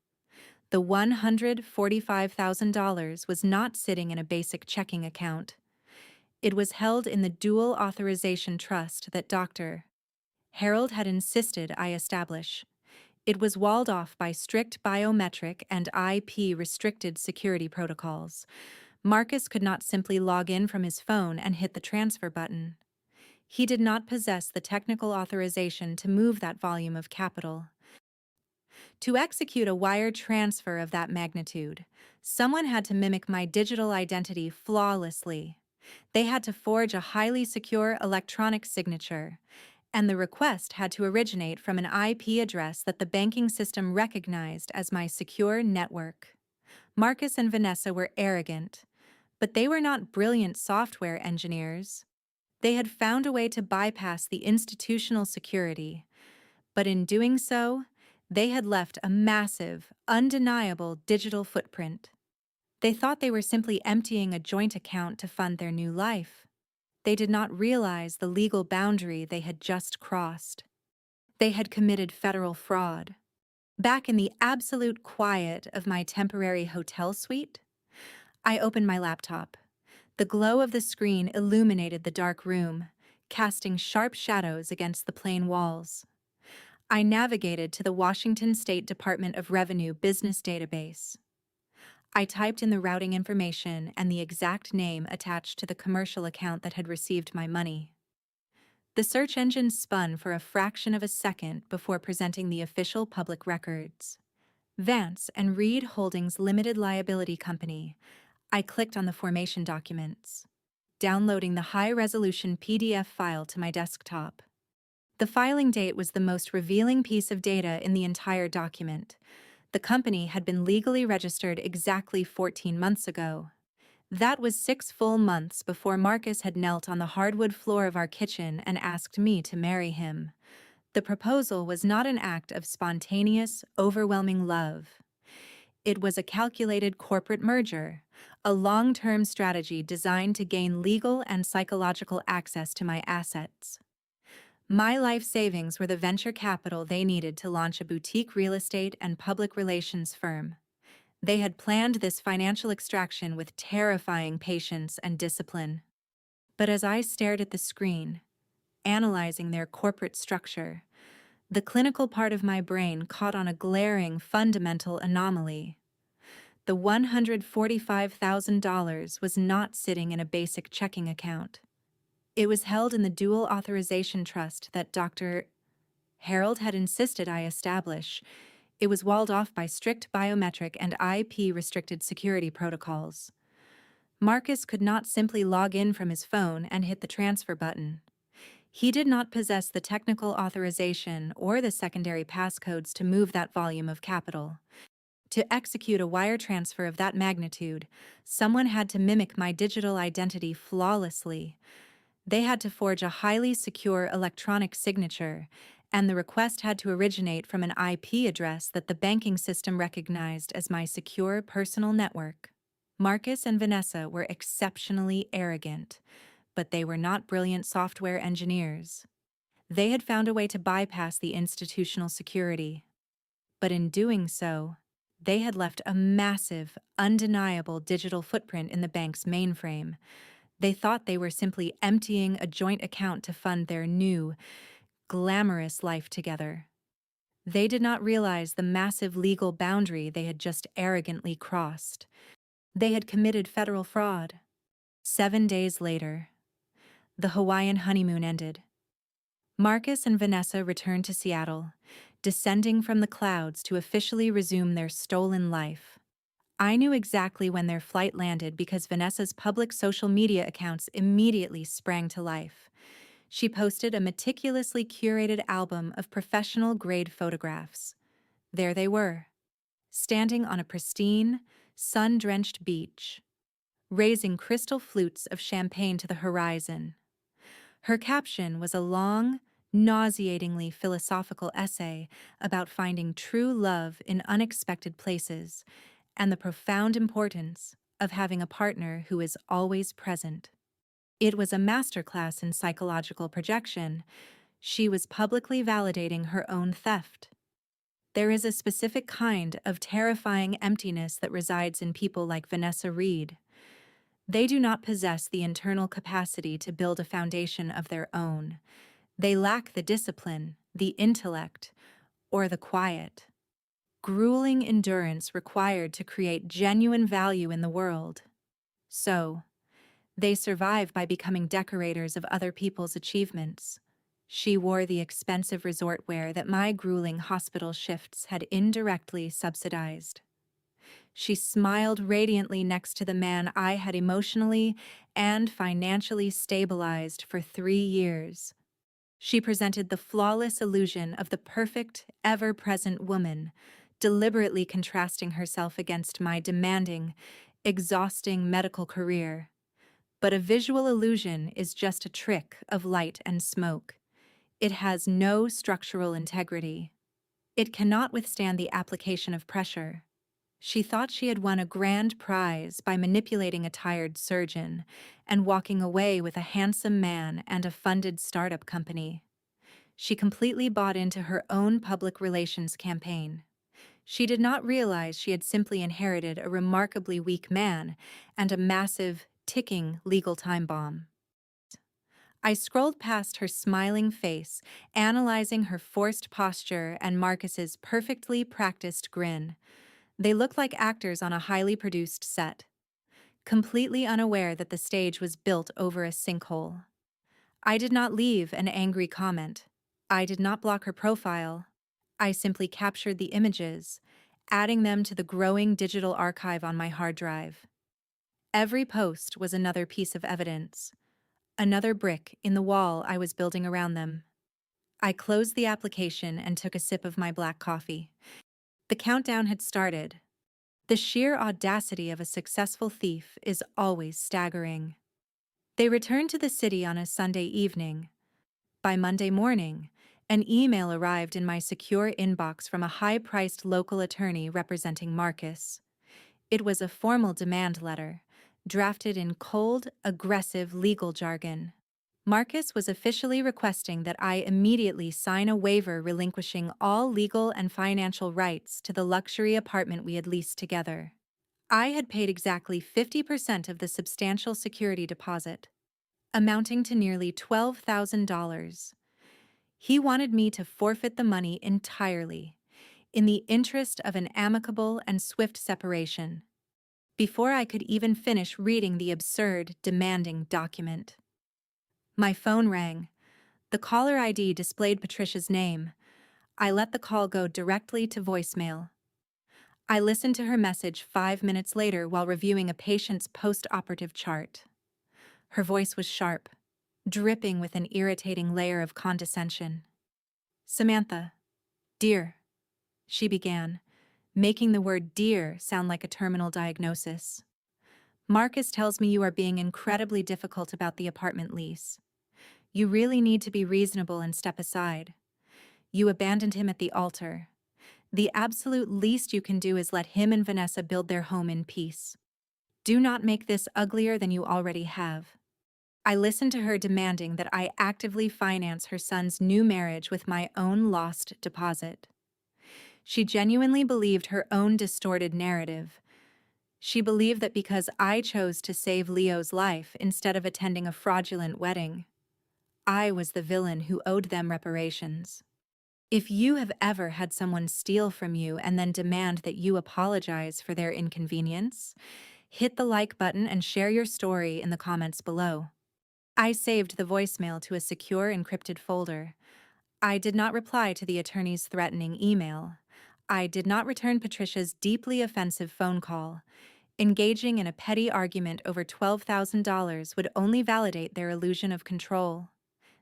S1: The $145,000 was not sitting in a basic checking account. It was held in the dual authorization trust that Dr. Harold had insisted I establish. It was walled off by strict biometric and IP-restricted security protocols. Marcus could not simply log in from his phone and hit the transfer button. He did not possess the technical authorization to move that volume of capital. To execute a wire transfer of that magnitude, someone had to mimic my digital identity flawlessly. They had to forge a highly secure electronic signature, and the request had to originate from an IP address that the banking system recognized as my secure network. Marcus and Vanessa were arrogant, but they were not brilliant software engineers. They had found a way to bypass the institutional security, but in doing so, they had left a massive, undeniable digital footprint. They thought they were simply emptying a joint account to fund their new life. They did not realize the legal boundary they had just crossed. They had committed federal fraud. Back in the absolute quiet of my temporary hotel suite, I opened my laptop. The glow of the screen illuminated the dark room, casting sharp shadows against the plain walls. I navigated to the Washington State Department of Revenue business database. I typed in the routing information and the exact name attached to the commercial account that had received my money. The search engine spun for a fraction of a second before presenting the official public records. Vance and Reed Holdings Limited Liability Company. I clicked on the formation documents, downloading the high-resolution PDF file to my desktop. The filing date was the most revealing piece of data in the entire document. The company had been legally registered exactly 14 months ago. That was 6 full months before Marcus had knelt on the hardwood floor of our kitchen and asked me to marry him. The proposal was not an act of spontaneous, overwhelming love. It was a calculated corporate merger, a long-term strategy designed to gain legal and psychological access to my assets. My life savings were the venture capital they needed to launch a boutique real estate and public relations firm. They had planned this financial extraction with terrifying patience and discipline. But as I stared at the screen, analyzing their corporate structure, the clinical part of my brain caught on a glaring, fundamental anomaly. The $145,000 was not sitting in a basic checking account. It was held in the dual authorization trust that Dr. Harold had insisted I establish. It was walled off by strict biometric and IP-restricted security protocols. Marcus could not simply log in from his phone and hit the transfer button. He did not possess the technical authorization or the secondary passcodes to move that volume of capital. To execute a wire transfer of that magnitude, someone had to mimic my digital identity flawlessly. They had to forge a highly secure electronic signature, and the request had to originate from an IP address that the banking system recognized as my secure personal network. Marcus and Vanessa were exceptionally arrogant, but they were not brilliant software engineers. They had found a way to bypass the institutional security. But in doing so, they had left a massive, undeniable digital footprint in the bank's mainframe. They thought they were simply emptying a joint account to fund their new, glamorous life together. They did not realize the massive legal boundary they had just arrogantly crossed. They had committed federal fraud. 7 days later, the Hawaiian honeymoon ended. Marcus and Vanessa returned to Seattle, descending from the clouds to officially resume their stolen life. I knew exactly when their flight landed because Vanessa's public social media accounts immediately sprang to life. She posted a meticulously curated album of professional-grade photographs. There they were, standing on a pristine, sun-drenched beach, raising crystal flutes of champagne to the horizon. Her caption was a long, nauseatingly philosophical essay about finding true love in unexpected places and the profound importance of having a partner who is always present. It was a masterclass in psychological projection. She was publicly validating her own theft. There is a specific kind of terrifying emptiness that resides in people like Vanessa Reed. They do not possess the internal capacity to build a foundation of their own. They lack the discipline, the intellect, or the quiet, grueling endurance required to create genuine value in the world. So, they survive by becoming decorators of other people's achievements, She wore the expensive resort wear that my grueling hospital shifts had indirectly subsidized. She smiled radiantly next to the man I had emotionally and financially stabilized for 3 years. She presented the flawless illusion of the perfect, ever-present woman, deliberately contrasting herself against my demanding, exhausting medical career. But a visual illusion is just a trick of light and smoke. It has no structural integrity. It cannot withstand the application of pressure. She thought she had won a grand prize by manipulating a tired surgeon and walking away with a handsome man and a funded startup company. She completely bought into her own public relations campaign. She did not realize she had simply inherited a remarkably weak man and a massive, ticking legal time bomb. I scrolled past her smiling face, analyzing her forced posture and Marcus's perfectly practiced grin. They looked like actors on a highly produced set, completely unaware that the stage was built over a sinkhole. I did not leave an angry comment. I did not block her profile. I simply captured the images, adding them to the growing digital archive on my hard drive. Every post was another piece of evidence, another brick in the wall I was building around them. I closed the application and took a sip of my black coffee. The countdown had started. The sheer audacity of a successful thief is always staggering. They returned to the city on a Sunday evening. By Monday morning, an email arrived in my secure inbox from a high-priced local attorney representing Marcus. It was a formal demand letter, drafted in cold, aggressive legal jargon. Marcus was officially requesting that I immediately sign a waiver relinquishing all legal and financial rights to the luxury apartment we had leased together. I had paid exactly 50% of the substantial security deposit, amounting to nearly $12,000. He wanted me to forfeit the money entirely, in the interest of an amicable and swift separation, before I could even finish reading the absurd, demanding document. My phone rang. The caller ID displayed Patricia's name. I let the call go directly to voicemail. I listened to her message 5 minutes later while reviewing a patient's post-operative chart. Her voice was sharp, dripping with an irritating layer of condescension. "Samantha, dear," she began, making the word dear sound like a terminal diagnosis. "Marcus tells me you are being incredibly difficult about the apartment lease. You really need to be reasonable and step aside. You abandoned him at the altar. The absolute least you can do is let him and Vanessa build their home in peace. Do not make this uglier than you already have." I listened to her demanding that I actively finance her son's new marriage with my own lost deposit. She genuinely believed her own distorted narrative. She believed that because I chose to save Leo's life instead of attending a fraudulent wedding, I was the villain who owed them reparations. If you have ever had someone steal from you and then demand that you apologize for their inconvenience, hit the like button and share your story in the comments below. I saved the voicemail to a secure encrypted folder. I did not reply to the attorney's threatening email. I did not return Patricia's deeply offensive phone call. Engaging in a petty argument over $12,000 would only validate their illusion of control.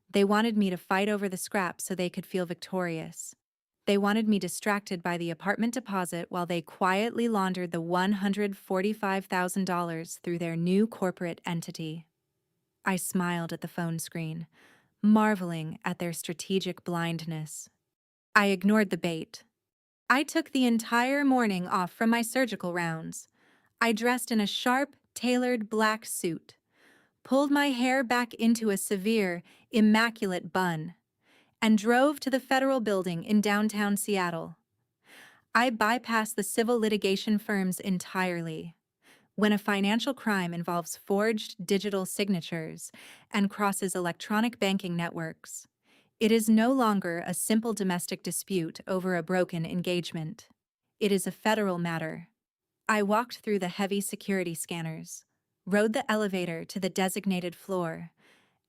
S1: They wanted me to fight over the scraps so they could feel victorious. They wanted me distracted by the apartment deposit while they quietly laundered the $145,000 through their new corporate entity. I smiled at the phone screen, marveling at their strategic blindness. I ignored the bait. I took the entire morning off from my surgical rounds. I dressed in a sharp, tailored black suit, pulled my hair back into a severe, immaculate bun, and drove to the federal building in downtown Seattle. I bypassed the civil litigation firms entirely. When a financial crime involves forged digital signatures and crosses electronic banking networks, it is no longer a simple domestic dispute over a broken engagement. It is a federal matter. I walked through the heavy security scanners, rode the elevator to the designated floor,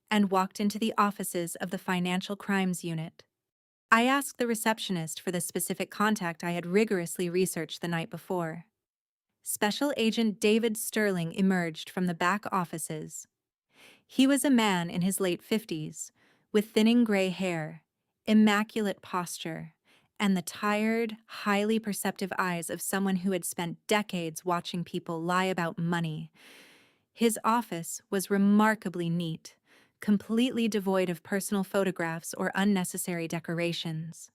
S1: and walked into the offices of the Financial Crimes Unit. I asked the receptionist for the specific contact I had rigorously researched the night before. Special Agent David Sterling emerged from the back offices. He was a man in his late 50s, with thinning gray hair, immaculate posture, and the tired, highly perceptive eyes of someone who had spent decades watching people lie about money. His office was remarkably neat, completely devoid of personal photographs or unnecessary decorations.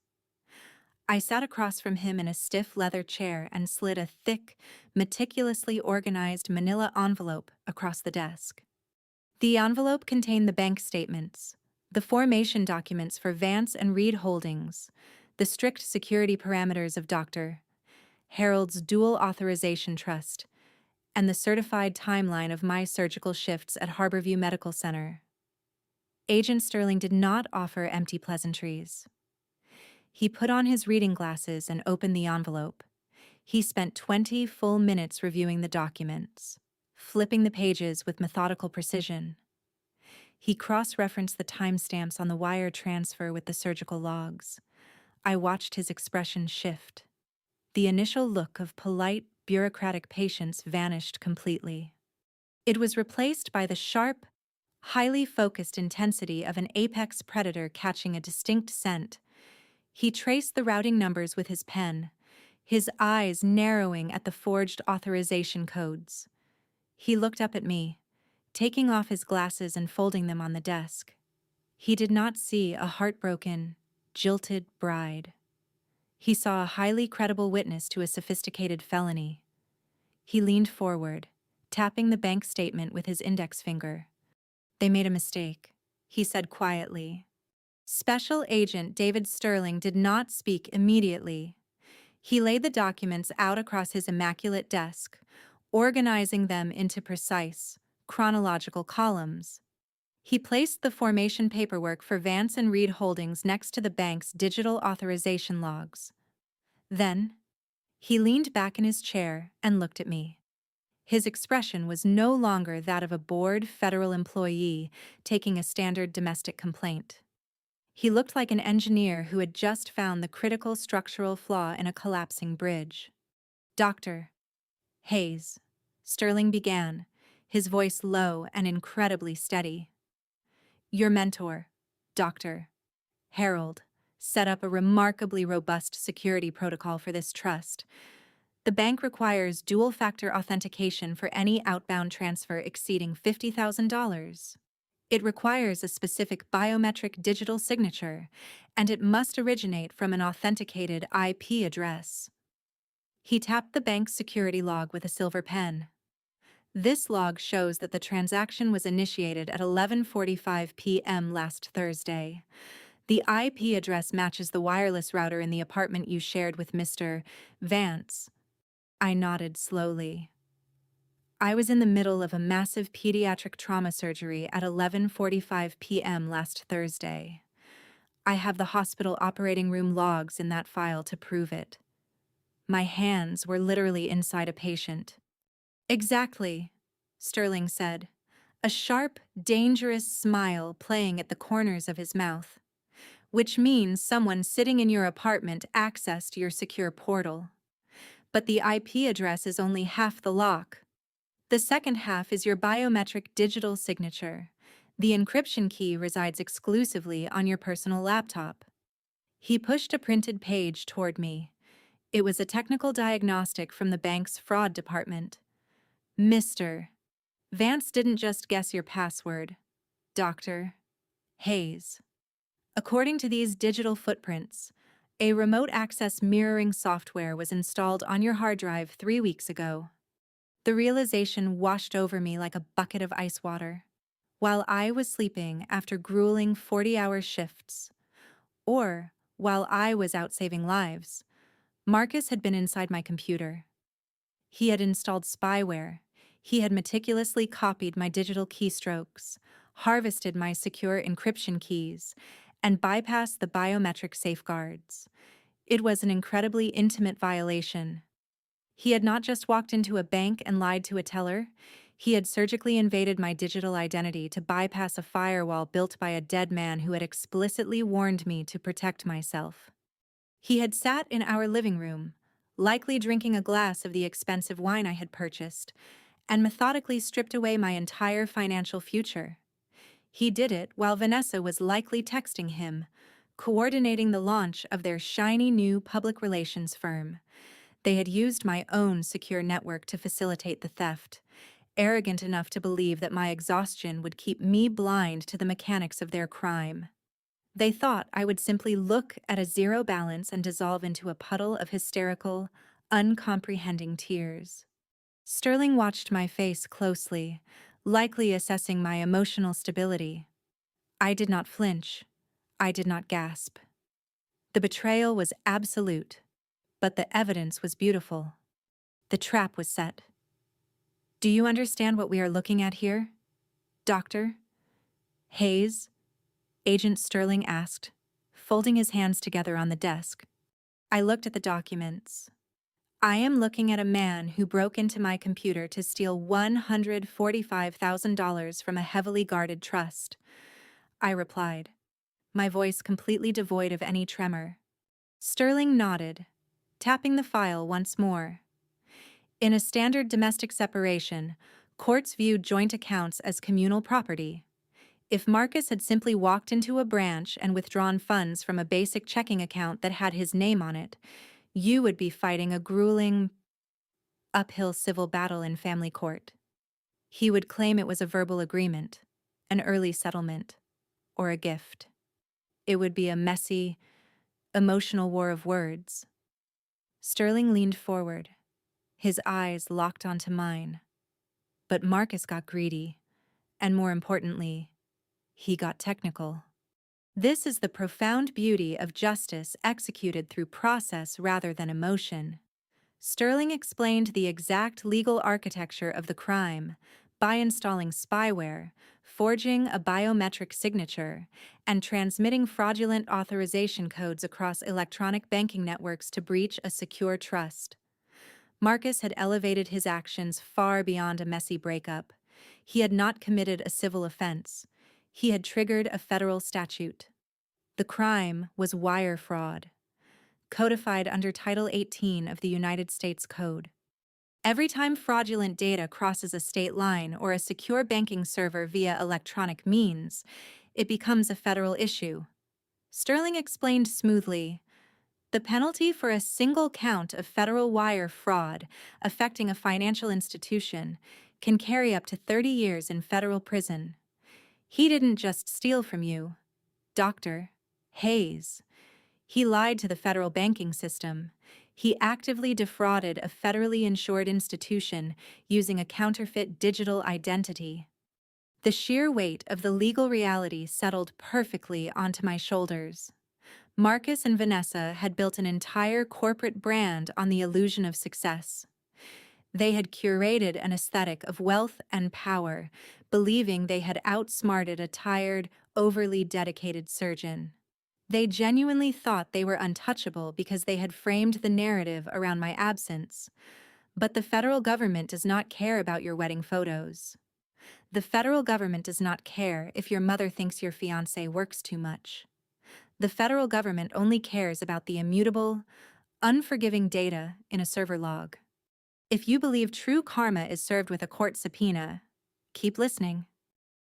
S1: I sat across from him in a stiff leather chair and slid a thick, meticulously organized manila envelope across the desk. The envelope contained the bank statements, the formation documents for Vance and Reed Holdings, the strict security parameters of Dr. Harold's dual authorization trust, and the certified timeline of my surgical shifts at Harborview Medical Center. Agent Sterling did not offer empty pleasantries. He put on his reading glasses and opened the envelope. He spent 20 full minutes reviewing the documents, flipping the pages with methodical precision. He cross-referenced the timestamps on the wire transfer with the surgical logs. I watched his expression shift. The initial look of polite, bureaucratic patience vanished completely. It was replaced by the sharp, highly focused intensity of an apex predator catching a distinct scent. He traced the routing numbers with his pen, his eyes narrowing at the forged authorization codes. He looked up at me, taking off his glasses and folding them on the desk. He did not see a heartbroken, jilted bride. He saw a highly credible witness to a sophisticated felony. He leaned forward, tapping the bank statement with his index finger. "They made a mistake," he said quietly. Special Agent David Sterling did not speak immediately. He laid the documents out across his immaculate desk, organizing them into precise, chronological columns. He placed the formation paperwork for Vance and Reed Holdings next to the bank's digital authorization logs. Then, he leaned back in his chair and looked at me. His expression was no longer that of a bored federal employee taking a standard domestic complaint. He looked like an engineer who had just found the critical structural flaw in a collapsing bridge. "Dr. Hayes," Sterling began, his voice low and incredibly steady. "Your mentor, Dr. Harold, set up a remarkably robust security protocol for this trust. The bank requires dual-factor authentication for any outbound transfer exceeding $50,000. It requires a specific biometric digital signature, and it must originate from an authenticated IP address." He tapped the bank's security log with a silver pen. This log shows that the transaction was initiated at 11:45 p.m. last Thursday. The IP address matches the wireless router in the apartment you shared with Mr. Vance. I nodded slowly. I was in the middle of a massive pediatric trauma surgery at 11:45 p.m. last Thursday. I have the hospital operating room logs in that file to prove it. My hands were literally inside a patient. "Exactly," Sterling said, a sharp, dangerous smile playing at the corners of his mouth. "Which means someone sitting in your apartment accessed your secure portal. But the IP address is only half the lock. The second half is your biometric digital signature. The encryption key resides exclusively on your personal laptop." He pushed a printed page toward me. It was a technical diagnostic from the bank's fraud department. "Mr. Vance didn't just guess your password, Dr. Hayes. According to these digital footprints, a remote access mirroring software was installed on your hard drive 3 weeks ago." The realization washed over me like a bucket of ice water. While I was sleeping after grueling 40-hour shifts, or while I was out saving lives, Marcus had been inside my computer. He had installed spyware. He had meticulously copied my digital keystrokes, harvested my secure encryption keys, and bypassed the biometric safeguards. It was an incredibly intimate violation. He had not just walked into a bank and lied to a teller. He had surgically invaded my digital identity to bypass a firewall built by a dead man who had explicitly warned me to protect myself. He had sat in our living room, likely drinking a glass of the expensive wine I had purchased, and methodically stripped away my entire financial future. He did it while Vanessa was likely texting him, coordinating the launch of their shiny new public relations firm. They had used my own secure network to facilitate the theft, arrogant enough to believe that my exhaustion would keep me blind to the mechanics of their crime. They thought I would simply look at a zero balance and dissolve into a puddle of hysterical, uncomprehending tears. Sterling watched my face closely, likely assessing my emotional stability. I did not flinch. I did not gasp. The betrayal was absolute, but the evidence was beautiful. The trap was set. Do you understand what we are looking at here, Doctor? Hayes? Agent Sterling asked, folding his hands together on the desk. I looked at the documents. I am looking at a man who broke into my computer to steal $145,000 from a heavily guarded trust. I replied, my voice completely devoid of any tremor. Sterling nodded, tapping the file once more. In a standard domestic separation, courts viewed joint accounts as communal property. If Marcus had simply walked into a branch and withdrawn funds from a basic checking account that had his name on it, you would be fighting a grueling, uphill civil battle in family court. He would claim it was a verbal agreement, an early settlement, or a gift. It would be a messy, emotional war of words. Sterling leaned forward, his eyes locked onto mine. But Marcus got greedy, and more importantly, he got technical. This is the profound beauty of justice executed through process rather than emotion. Sterling explained the exact legal architecture of the crime by installing spyware, forging a biometric signature, and transmitting fraudulent authorization codes across electronic banking networks to breach a secure trust. Marcus had elevated his actions far beyond a messy breakup. He had not committed a civil offense. He had triggered a federal statute. The crime was wire fraud, codified under Title 18 of the United States Code. Every time fraudulent data crosses a state line or a secure banking server via electronic means, it becomes a federal issue. Sterling explained smoothly, the penalty for a single count of federal wire fraud affecting a financial institution can carry up to 30 years in federal prison. He didn't just steal from you, Dr. Hayes. He lied to the federal banking system. He actively defrauded a federally insured institution using a counterfeit digital identity. The sheer weight of the legal reality settled perfectly onto my shoulders. Marcus and Vanessa had built an entire corporate brand on the illusion of success. They had curated an aesthetic of wealth and power, believing they had outsmarted a tired, overly dedicated surgeon. They genuinely thought they were untouchable because they had framed the narrative around my absence. But the federal government does not care about your wedding photos. The federal government does not care if your mother thinks your fiancé works too much. The federal government only cares about the immutable, unforgiving data in a server log. If you believe true karma is served with a court subpoena, keep listening.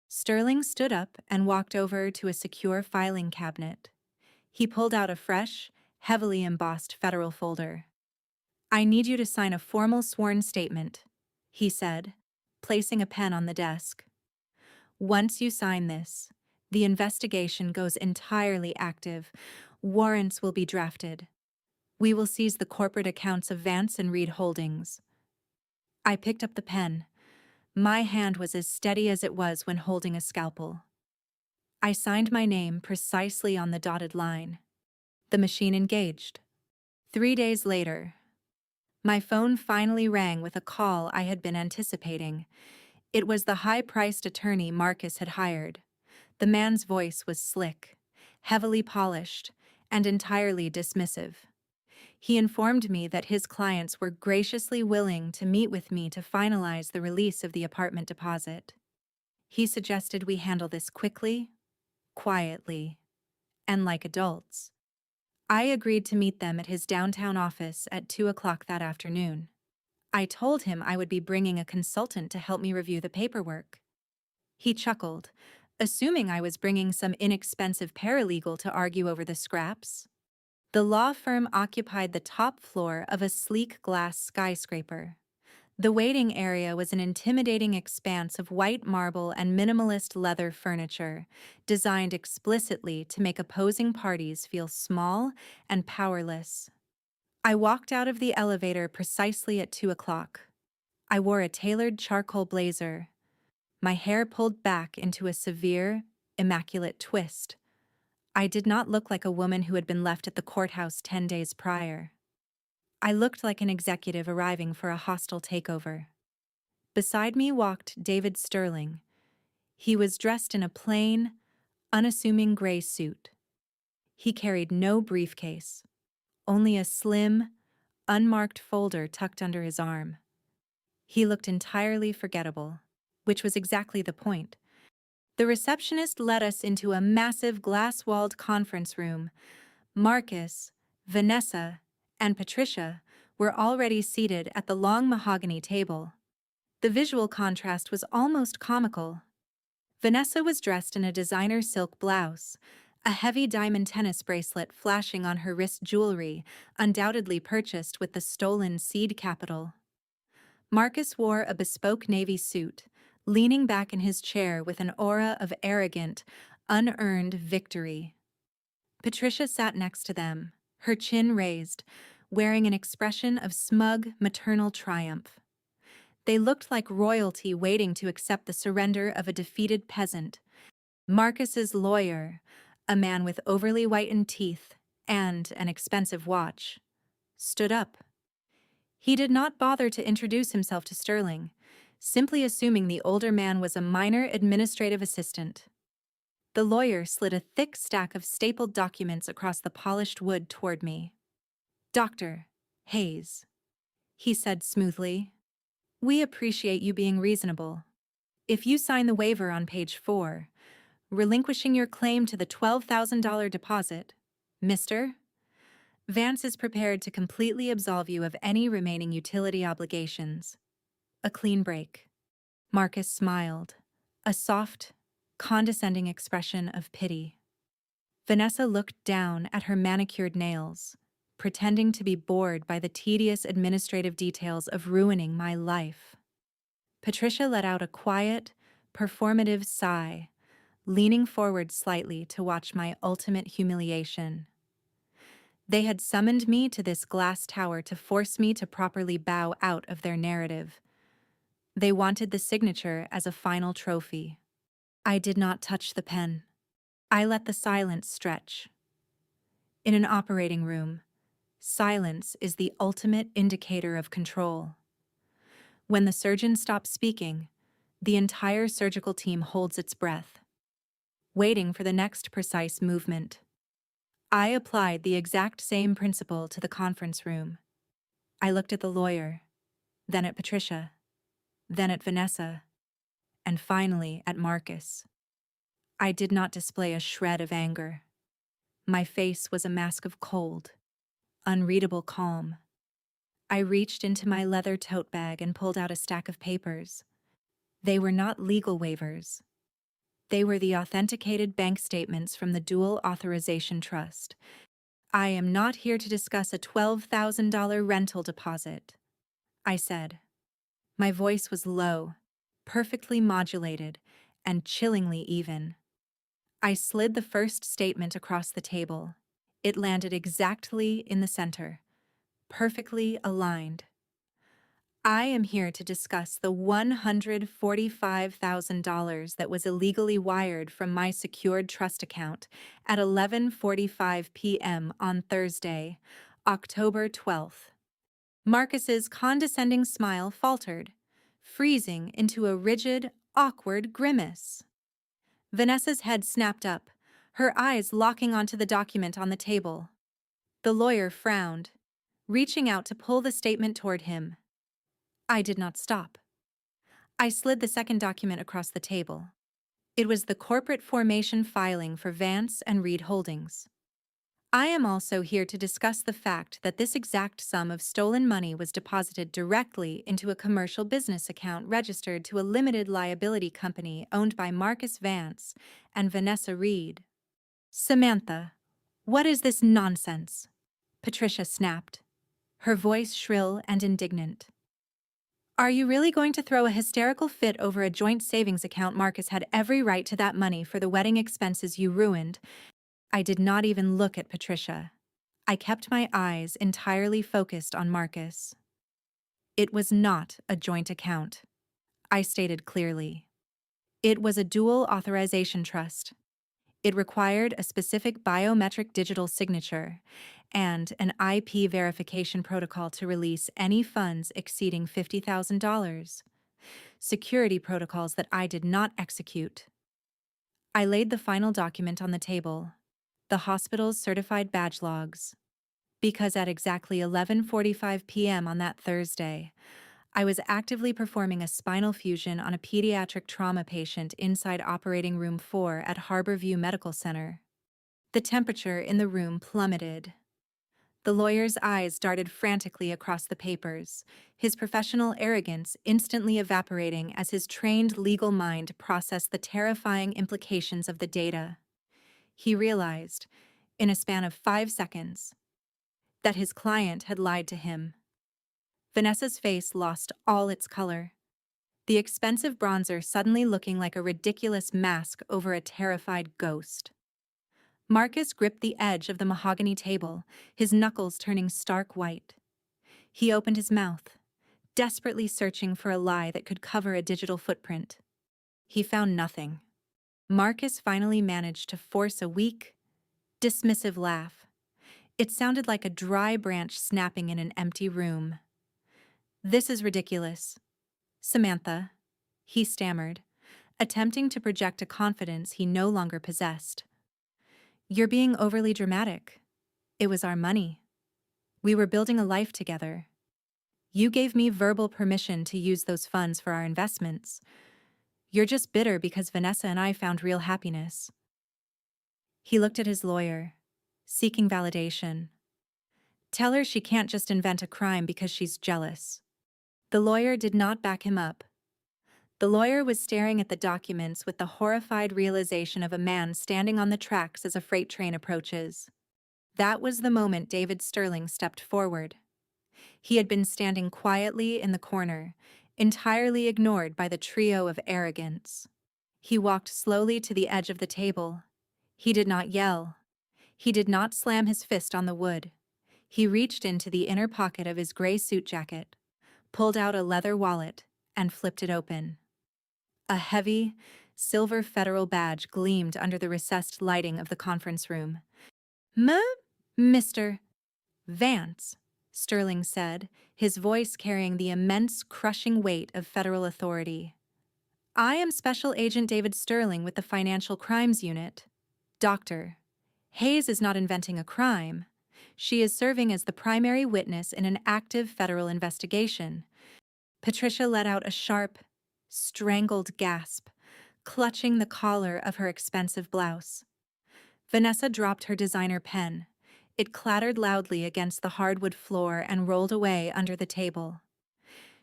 S1: Sterling stood up and walked over to a secure filing cabinet. He pulled out a fresh, heavily embossed federal folder. I need you to sign a formal sworn statement, he said, placing a pen on the desk. Once you sign this, the investigation goes entirely active. Warrants will be drafted. We will seize the corporate accounts of Vance and Reed Holdings. I picked up the pen. My hand was as steady as it was when holding a scalpel. I signed my name precisely on the dotted line. The machine engaged. 3 days later, my phone finally rang with a call I had been anticipating. It was the high-priced attorney Marcus had hired. The man's voice was slick, heavily polished, and entirely dismissive. He informed me that his clients were graciously willing to meet with me to finalize the release of the apartment deposit. He suggested we handle this quickly, quietly, and like adults. I agreed to meet them at his downtown office at 2 o'clock that afternoon. I told him I would be bringing a consultant to help me review the paperwork. He chuckled, assuming I was bringing some inexpensive paralegal to argue over the scraps. The law firm occupied the top floor of a sleek glass skyscraper. The waiting area was an intimidating expanse of white marble and minimalist leather furniture, designed explicitly to make opposing parties feel small and powerless. I walked out of the elevator precisely at 2 o'clock. I wore a tailored charcoal blazer, my hair pulled back into a severe, immaculate twist. I did not look like a woman who had been left at the courthouse 10 days prior. I looked like an executive arriving for a hostile takeover. Beside me walked David Sterling. He was dressed in a plain, unassuming gray suit. He carried no briefcase, only a slim, unmarked folder tucked under his arm. He looked entirely forgettable, which was exactly the point. The receptionist led us into a massive glass-walled conference room. Marcus, Vanessa, and Patricia were already seated at the long mahogany table. The visual contrast was almost comical. Vanessa was dressed in a designer silk blouse, a heavy diamond tennis bracelet flashing on her wrist jewelry, undoubtedly purchased with the stolen seed capital. Marcus wore a bespoke navy suit, leaning back in his chair with an aura of arrogant, unearned victory. Patricia sat next to them, her chin raised, wearing an expression of smug, maternal triumph. They looked like royalty waiting to accept the surrender of a defeated peasant. Marcus's lawyer, a man with overly whitened teeth and an expensive watch, stood up. He did not bother to introduce himself to Sterling, simply assuming the older man was a minor administrative assistant. The lawyer slid a thick stack of stapled documents across the polished wood toward me. "Dr. Hayes," he said smoothly, "we appreciate you being reasonable. If you sign the waiver on page 4, relinquishing your claim to the $12,000 deposit, Mr. Vance is prepared to completely absolve you of any remaining utility obligations. A clean break." Marcus smiled, a soft, condescending expression of pity. Vanessa looked down at her manicured nails, pretending to be bored by the tedious administrative details of ruining my life. Patricia let out a quiet, performative sigh, leaning forward slightly to watch my ultimate humiliation. They had summoned me to this glass tower to force me to properly bow out of their narrative. They wanted the signature as a final trophy. I did not touch the pen. I let the silence stretch. In an operating room, silence is the ultimate indicator of control. When the surgeon stops speaking, the entire surgical team holds its breath, waiting for the next precise movement. I applied the exact same principle to the conference room. I looked at the lawyer, then at Patricia, then at Vanessa, and finally at Marcus. I did not display a shred of anger. My face was a mask of cold, unreadable calm. I reached into my leather tote bag and pulled out a stack of papers. They were not legal waivers. They were the authenticated bank statements from the Dual Authorization Trust. "I am not here to discuss a $12,000 rental deposit," I said. My voice was low, perfectly modulated, and chillingly even. I slid the first statement across the table. It landed exactly in the center, perfectly aligned. "I am here to discuss the $145,000 that was illegally wired from my secured trust account at 11:45 p.m. on Thursday, October 12th. Marcus's condescending smile faltered, freezing into a rigid, awkward grimace. Vanessa's head snapped up, her eyes locking onto the document on the table. The lawyer frowned. reaching out to pull the statement toward him. I did not stop. I slid the second document across the table. It was the corporate formation filing for Vance and Reed Holdings. I am also here to discuss the fact that this exact sum of stolen money was deposited directly into a commercial business account registered to a limited liability company owned by Marcus Vance and Vanessa Reed. Samantha, what is this nonsense? Patricia snapped, her voice shrill and indignant. Are you really going to throw a hysterical fit over a joint savings account? Marcus had every right to that money for the wedding expenses you ruined. I did not even look at Patricia. I kept my eyes entirely focused on Marcus. It was not a joint account, I stated clearly. It was a dual authorization trust. It required a specific biometric digital signature and an IP verification protocol to release any funds exceeding $50,000. Security protocols that I did not execute. I laid the final document on the table, the hospital's certified badge logs, because at exactly 11:45 p.m. on that Thursday, I was actively performing a spinal fusion on a pediatric trauma patient inside operating room 4 at Harborview Medical Center. The temperature in the room plummeted. The lawyer's eyes darted frantically across the papers, his professional arrogance instantly evaporating as his trained legal mind processed the terrifying implications of the data. He realized, in a span of 5 seconds, that his client had lied to him. Vanessa's face lost all its color, the expensive bronzer suddenly looking like a ridiculous mask over a terrified ghost. Marcus gripped the edge of the mahogany table, his knuckles turning stark white. He opened his mouth, desperately searching for a lie that could cover a digital footprint. He found nothing. Marcus finally managed to force a weak, dismissive laugh. It sounded like a dry branch snapping in an empty room. This is ridiculous. Samantha, he stammered, attempting to project a confidence he no longer possessed. You're being overly dramatic. It was our money. We were building a life together. You gave me verbal permission to use those funds for our investments. You're just bitter because Vanessa and I found real happiness. He looked at his lawyer, seeking validation. Tell her she can't just invent a crime because she's jealous. The lawyer did not back him up. The lawyer was staring at the documents with the horrified realization of a man standing on the tracks as a freight train approaches. That was the moment David Sterling stepped forward. He had been standing quietly in the corner, entirely ignored by the trio of arrogants. He walked slowly to the edge of the table. He did not yell. He did not slam his fist on the wood. He reached into the inner pocket of his gray suit jacket, pulled out a leather wallet, and flipped it open. A heavy, silver federal badge gleamed under the recessed lighting of the conference room. Mr. Vance, Sterling said, his voice carrying the immense, crushing weight of federal authority. I am Special Agent David Sterling with the Financial Crimes Unit. Doctor, Hayes is not inventing a crime. She is serving as the primary witness in an active federal investigation. Patricia let out a sharp, strangled gasp, clutching the collar of her expensive blouse. Vanessa dropped her designer pen. It clattered loudly against the hardwood floor and rolled away under the table.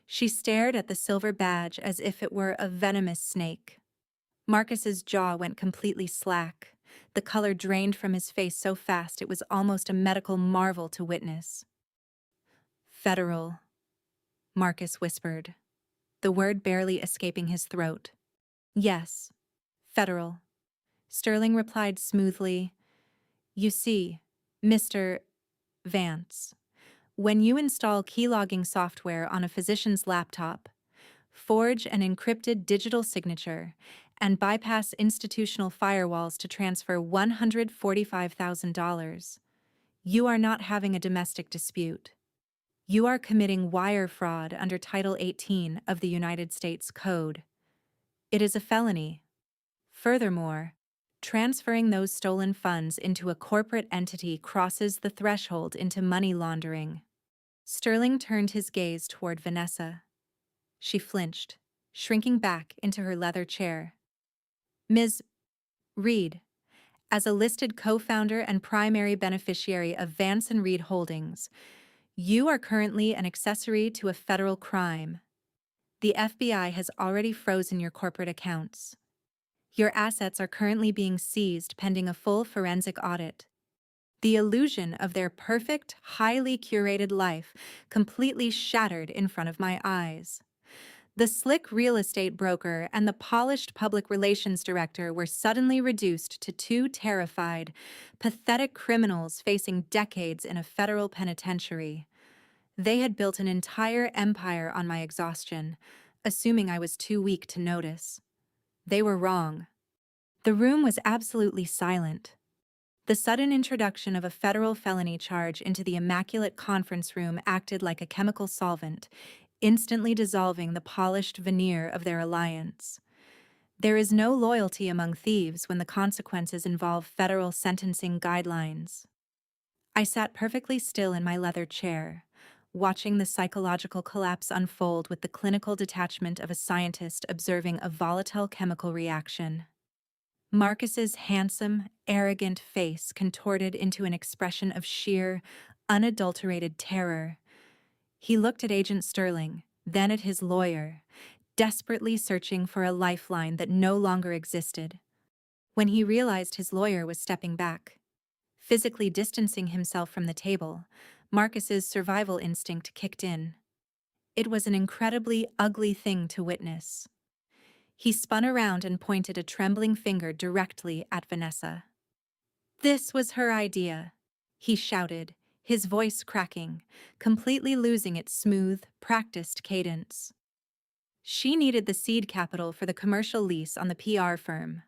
S1: She stared at the silver badge as if it were a venomous snake. Marcus's jaw went completely slack. The color drained from his face so fast it was almost a medical marvel to witness. Federal, Marcus whispered, the word barely escaping his throat. Yes, federal. Sterling replied smoothly. You see, Mr. Vance, when you install keylogging software on a physician's laptop, forge an encrypted digital signature, and bypass institutional firewalls to transfer $145,000, you are not having a domestic dispute. You are committing wire fraud under Title 18 of the United States Code. It is a felony. Furthermore, transferring those stolen funds into a corporate entity crosses the threshold into money laundering. Sterling turned his gaze toward Vanessa. She flinched, shrinking back into her leather chair. Ms. Reed, as a listed co-founder and primary beneficiary of Vance and Reed Holdings, you are currently an accessory to a federal crime. The FBI has already frozen your corporate accounts. Your assets are currently being seized pending a full forensic audit. The illusion of their perfect, highly curated life completely shattered in front of my eyes. The slick real estate broker and the polished public relations director were suddenly reduced to two terrified, pathetic criminals facing decades in a federal penitentiary. They had built an entire empire on my exhaustion, assuming I was too weak to notice. They were wrong. The room was absolutely silent. The sudden introduction of a federal felony charge into the immaculate conference room acted like a chemical solvent, instantly dissolving the polished veneer of their alliance. There is no loyalty among thieves when the consequences involve federal sentencing guidelines. I sat perfectly still in my leather chair, watching the psychological collapse unfold with the clinical detachment of a scientist observing a volatile chemical reaction. Marcus's handsome, arrogant face contorted into an expression of sheer, unadulterated terror. He looked at Agent Sterling, then at his lawyer, desperately searching for a lifeline that no longer existed. When he realized his lawyer was stepping back, physically distancing himself from the table, Marcus's survival instinct kicked in. It was an incredibly ugly thing to witness. He spun around and pointed a trembling finger directly at Vanessa. "This was her idea," he shouted, his voice cracking, completely losing its smooth, practiced cadence. "She needed the seed capital for the commercial lease on the PR firm.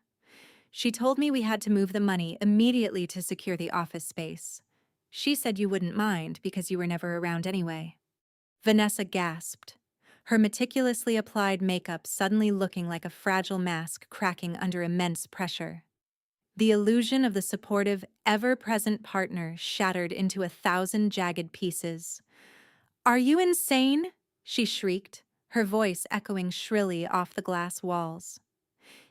S1: She told me we had to move the money immediately to secure the office space. She said you wouldn't mind because you were never around anyway." Vanessa gasped, her meticulously applied makeup suddenly looking like a fragile mask cracking under immense pressure. The illusion of the supportive, ever-present partner shattered into 1,000 jagged pieces. "Are you insane?" she shrieked, her voice echoing shrilly off the glass walls.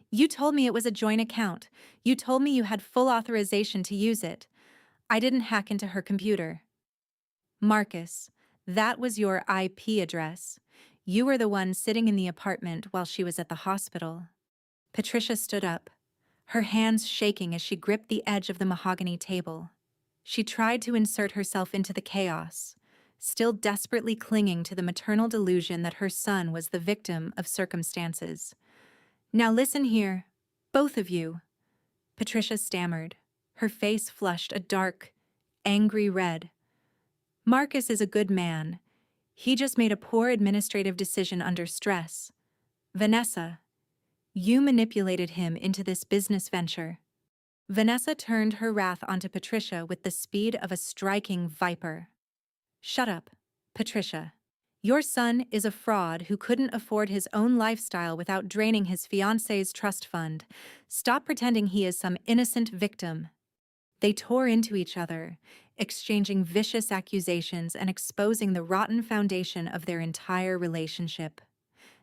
S1: "You told me it was a joint account. You told me you had full authorization to use it. I didn't hack into her computer." "Marcus, that was your IP address. You were the one sitting in the apartment while she was at the hospital." Patricia stood up, her hands shaking as she gripped the edge of the mahogany table. She tried to insert herself into the chaos, still desperately clinging to the maternal delusion that her son was the victim of circumstances. "Now listen here, both of you," Patricia stammered, her face flushed a dark, angry red. "Marcus is a good man. He just made a poor administrative decision under stress. Vanessa, you manipulated him into this business venture." Vanessa turned her wrath onto Patricia with the speed of a striking viper. "Shut up, Patricia. Your son is a fraud who couldn't afford his own lifestyle without draining his fiancé's trust fund. Stop pretending he is some innocent victim." They tore into each other, exchanging vicious accusations and exposing the rotten foundation of their entire relationship.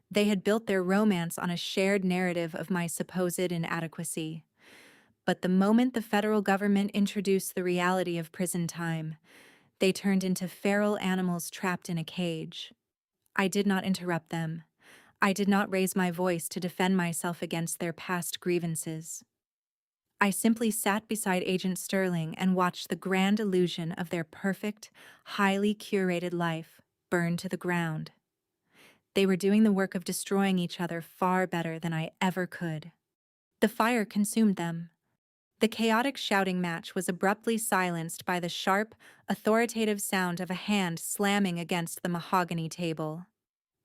S1: They had built their romance on a shared narrative of my supposed inadequacy. But the moment the federal government introduced the reality of prison time, they turned into feral animals trapped in a cage. I did not interrupt them. I did not raise my voice to defend myself against their past grievances. I simply sat beside Agent Sterling and watched the grand illusion of their perfect, highly curated life burn to the ground. They were doing the work of destroying each other far better than I ever could. The fire consumed them. The chaotic shouting match was abruptly silenced by the sharp, authoritative sound of a hand slamming against the mahogany table.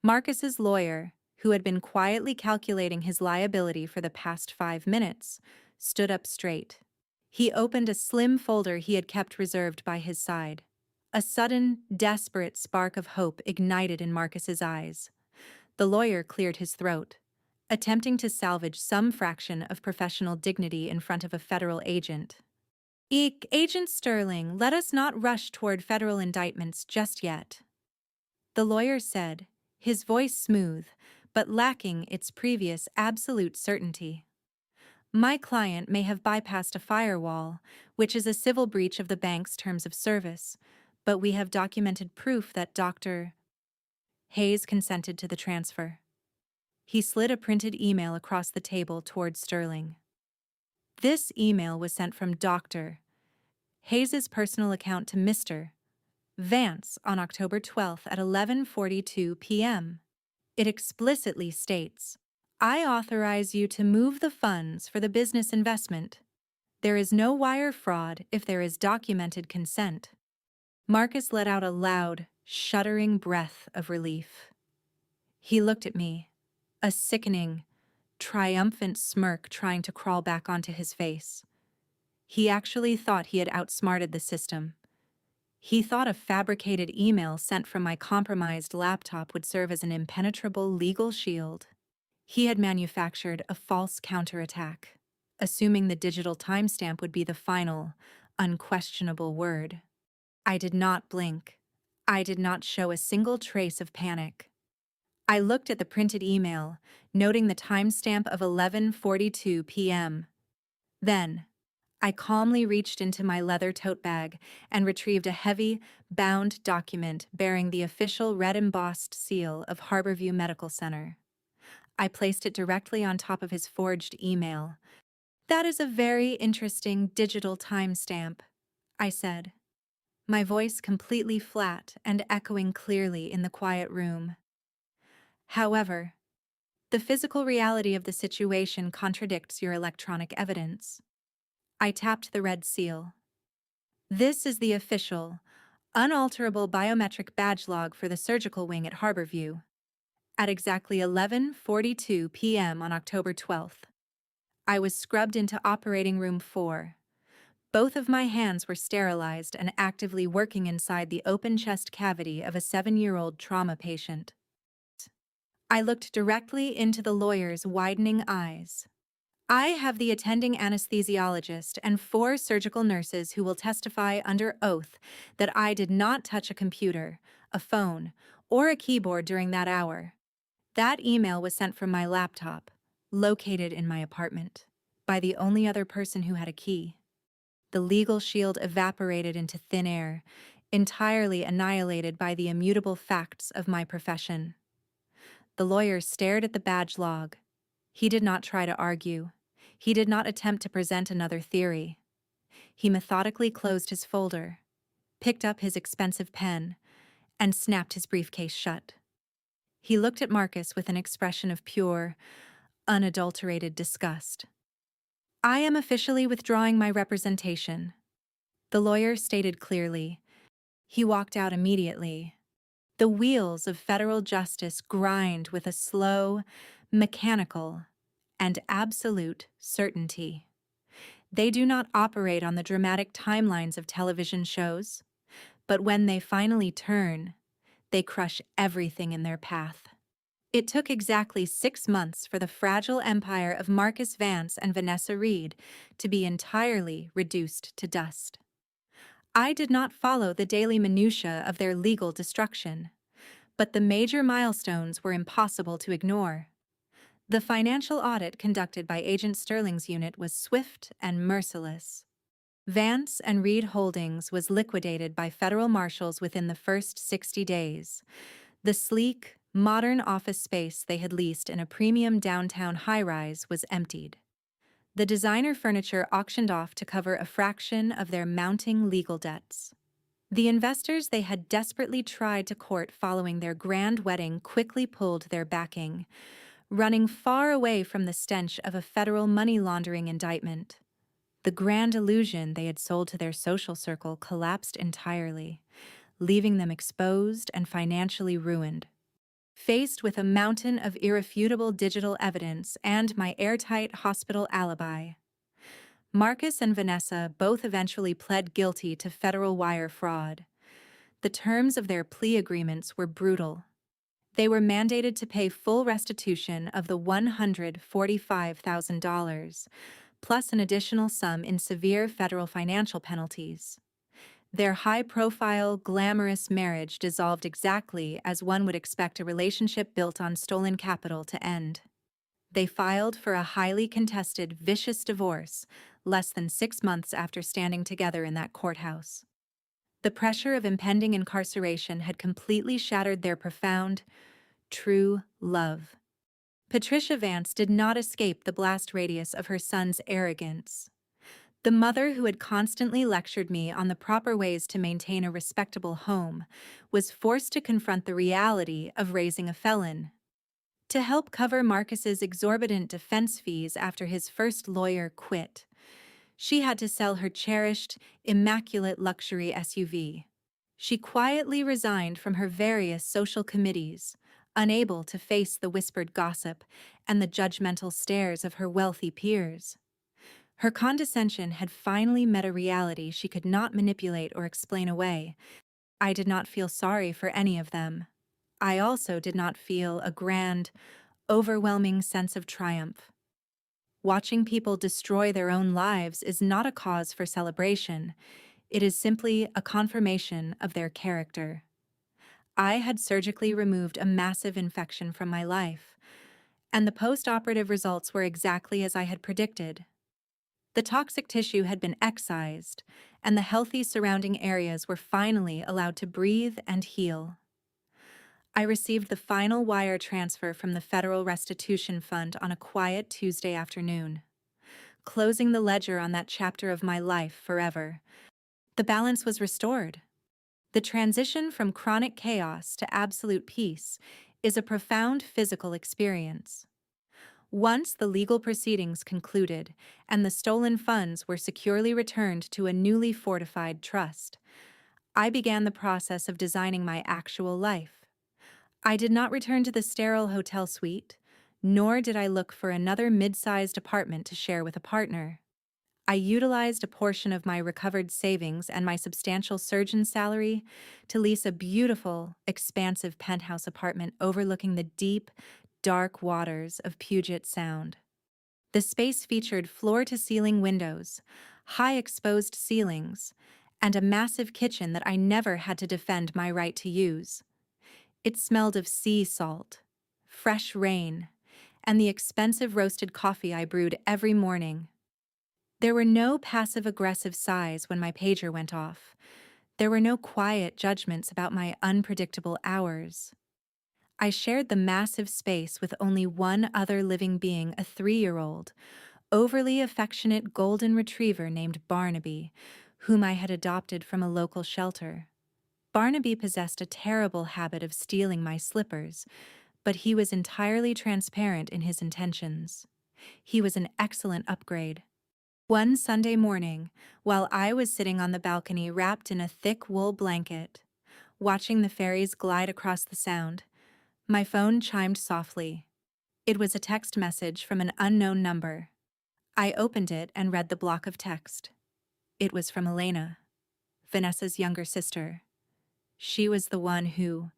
S1: Marcus's lawyer, who had been quietly calculating his liability for the past 5 minutes, stood up straight. He opened a slim folder he had kept reserved by his side. A sudden, desperate spark of hope ignited in Marcus's eyes. The lawyer cleared his throat, attempting to salvage some fraction of professional dignity in front of a federal agent. "Agent Sterling, let us not rush toward federal indictments just yet." the lawyer said, his voice smooth, but lacking its previous absolute certainty. My client may have bypassed a firewall, which is a civil breach of the bank's terms of service, but we have documented proof that Dr. Hayes consented to the transfer. He slid a printed email across the table toward Sterling. This email was sent from Dr. Hayes's personal account to Mr. Vance on October 12th at 11:42 p.m. It explicitly states, "I authorize you to move the funds for the business investment. There is no wire fraud if there is documented consent." Marcus let out a loud, shuddering breath of relief. He looked at me, a sickening, triumphant smirk trying to crawl back onto his face. He actually thought he had outsmarted the system. He thought a fabricated email sent from my compromised laptop would serve as an impenetrable legal shield. He had manufactured a false counterattack, assuming the digital timestamp would be the final, unquestionable word. I did not blink. I did not show a single trace of panic. I looked at the printed email, noting the timestamp of 11:42 p.m. Then, I calmly reached into my leather tote bag and retrieved a heavy, bound document bearing the official red-embossed seal of Harborview Medical Center. I placed it directly on top of his forged email. "That is a very interesting digital timestamp," I said, my voice completely flat and echoing clearly in the quiet room. "However, the physical reality of the situation contradicts your electronic evidence." I tapped the red seal. "This is the official, unalterable biometric badge log for the surgical wing at Harborview. At exactly 11:42 p.m. on October 12th, I was scrubbed into operating room 4. Both of my hands were sterilized and actively working inside the open chest cavity of a 7-year-old trauma patient. I looked directly into the lawyer's widening eyes. "I have the attending anesthesiologist and 4 surgical nurses who will testify under oath that I did not touch a computer, a phone, or a keyboard during that hour." That email was sent from my laptop, located in my apartment, by the only other person who had a key. The legal shield evaporated into thin air, entirely annihilated by the immutable facts of my profession. The lawyer stared at the badge log. He did not try to argue. He did not attempt to present another theory. He methodically closed his folder, picked up his expensive pen, and snapped his briefcase shut. He looked at Marcus with an expression of pure, unadulterated disgust. "I am officially withdrawing my representation," the lawyer stated clearly. He walked out immediately. The wheels of federal justice grind with a slow, mechanical, and absolute certainty. They do not operate on the dramatic timelines of television shows, but when they finally turn, they crush everything in their path. It took exactly 6 months for the fragile empire of Marcus Vance and Vanessa Reed to be entirely reduced to dust. I did not follow the daily minutiae of their legal destruction, but the major milestones were impossible to ignore. The financial audit conducted by Agent Sterling's unit was swift and merciless. Vance and Reed Holdings was liquidated by federal marshals within the first 60 days. The sleek, modern office space they had leased in a premium downtown high-rise was emptied. The designer furniture auctioned off to cover a fraction of their mounting legal debts. The investors they had desperately tried to court following their grand wedding quickly pulled their backing, running far away from the stench of a federal money laundering indictment. The grand illusion they had sold to their social circle collapsed entirely, leaving them exposed and financially ruined. Faced with a mountain of irrefutable digital evidence and my airtight hospital alibi, Marcus and Vanessa both eventually pled guilty to federal wire fraud. The terms of their plea agreements were brutal. They were mandated to pay full restitution of the $145,000, plus an additional sum in severe federal financial penalties. Their high-profile, glamorous marriage dissolved exactly as one would expect a relationship built on stolen capital to end. They filed for a highly contested, vicious divorce less than 6 months after standing together in that courthouse. The pressure of impending incarceration had completely shattered their profound, true love. Patricia Vance did not escape the blast radius of her son's arrogance. The mother who had constantly lectured me on the proper ways to maintain a respectable home was forced to confront the reality of raising a felon. To help cover Marcus's exorbitant defense fees after his first lawyer quit, she had to sell her cherished, immaculate luxury SUV. She quietly resigned from her various social committees, unable to face the whispered gossip and the judgmental stares of her wealthy peers. Her condescension had finally met a reality she could not manipulate or explain away. I did not feel sorry for any of them. I also did not feel a grand, overwhelming sense of triumph. Watching people destroy their own lives is not a cause for celebration. It is simply a confirmation of their character. I had surgically removed a massive infection from my life, and the post-operative results were exactly as I had predicted. The toxic tissue had been excised, and the healthy surrounding areas were finally allowed to breathe and heal. I received the final wire transfer from the Federal Restitution Fund on a quiet Tuesday afternoon, closing the ledger on that chapter of my life forever. The balance was restored. The transition from chronic chaos to absolute peace is a profound physical experience. Once the legal proceedings concluded and the stolen funds were securely returned to a newly fortified trust, I began the process of designing my actual life. I did not return to the sterile hotel suite, nor did I look for another mid-sized apartment to share with a partner. I utilized a portion of my recovered savings and my substantial surgeon salary to lease a beautiful, expansive penthouse apartment overlooking the deep, dark waters of Puget Sound. The space featured floor-to-ceiling windows, high exposed ceilings, and a massive kitchen that I never had to defend my right to use. It smelled of sea salt, fresh rain, and the expensive roasted coffee I brewed every morning. There were no passive-aggressive sighs when my pager went off. There were no quiet judgments about my unpredictable hours. I shared the massive space with only one other living being, a 3-year-old, overly affectionate golden retriever named Barnaby, whom I had adopted from a local shelter. Barnaby possessed a terrible habit of stealing my slippers, but he was entirely transparent in his intentions. He was an excellent upgrade. One Sunday morning, while I was sitting on the balcony wrapped in a thick wool blanket, watching the ferries glide across the Sound, my phone chimed softly. It was a text message from an unknown number. I opened it and read the block of text. It was from Elena, Vanessa's younger sister. She was the one who,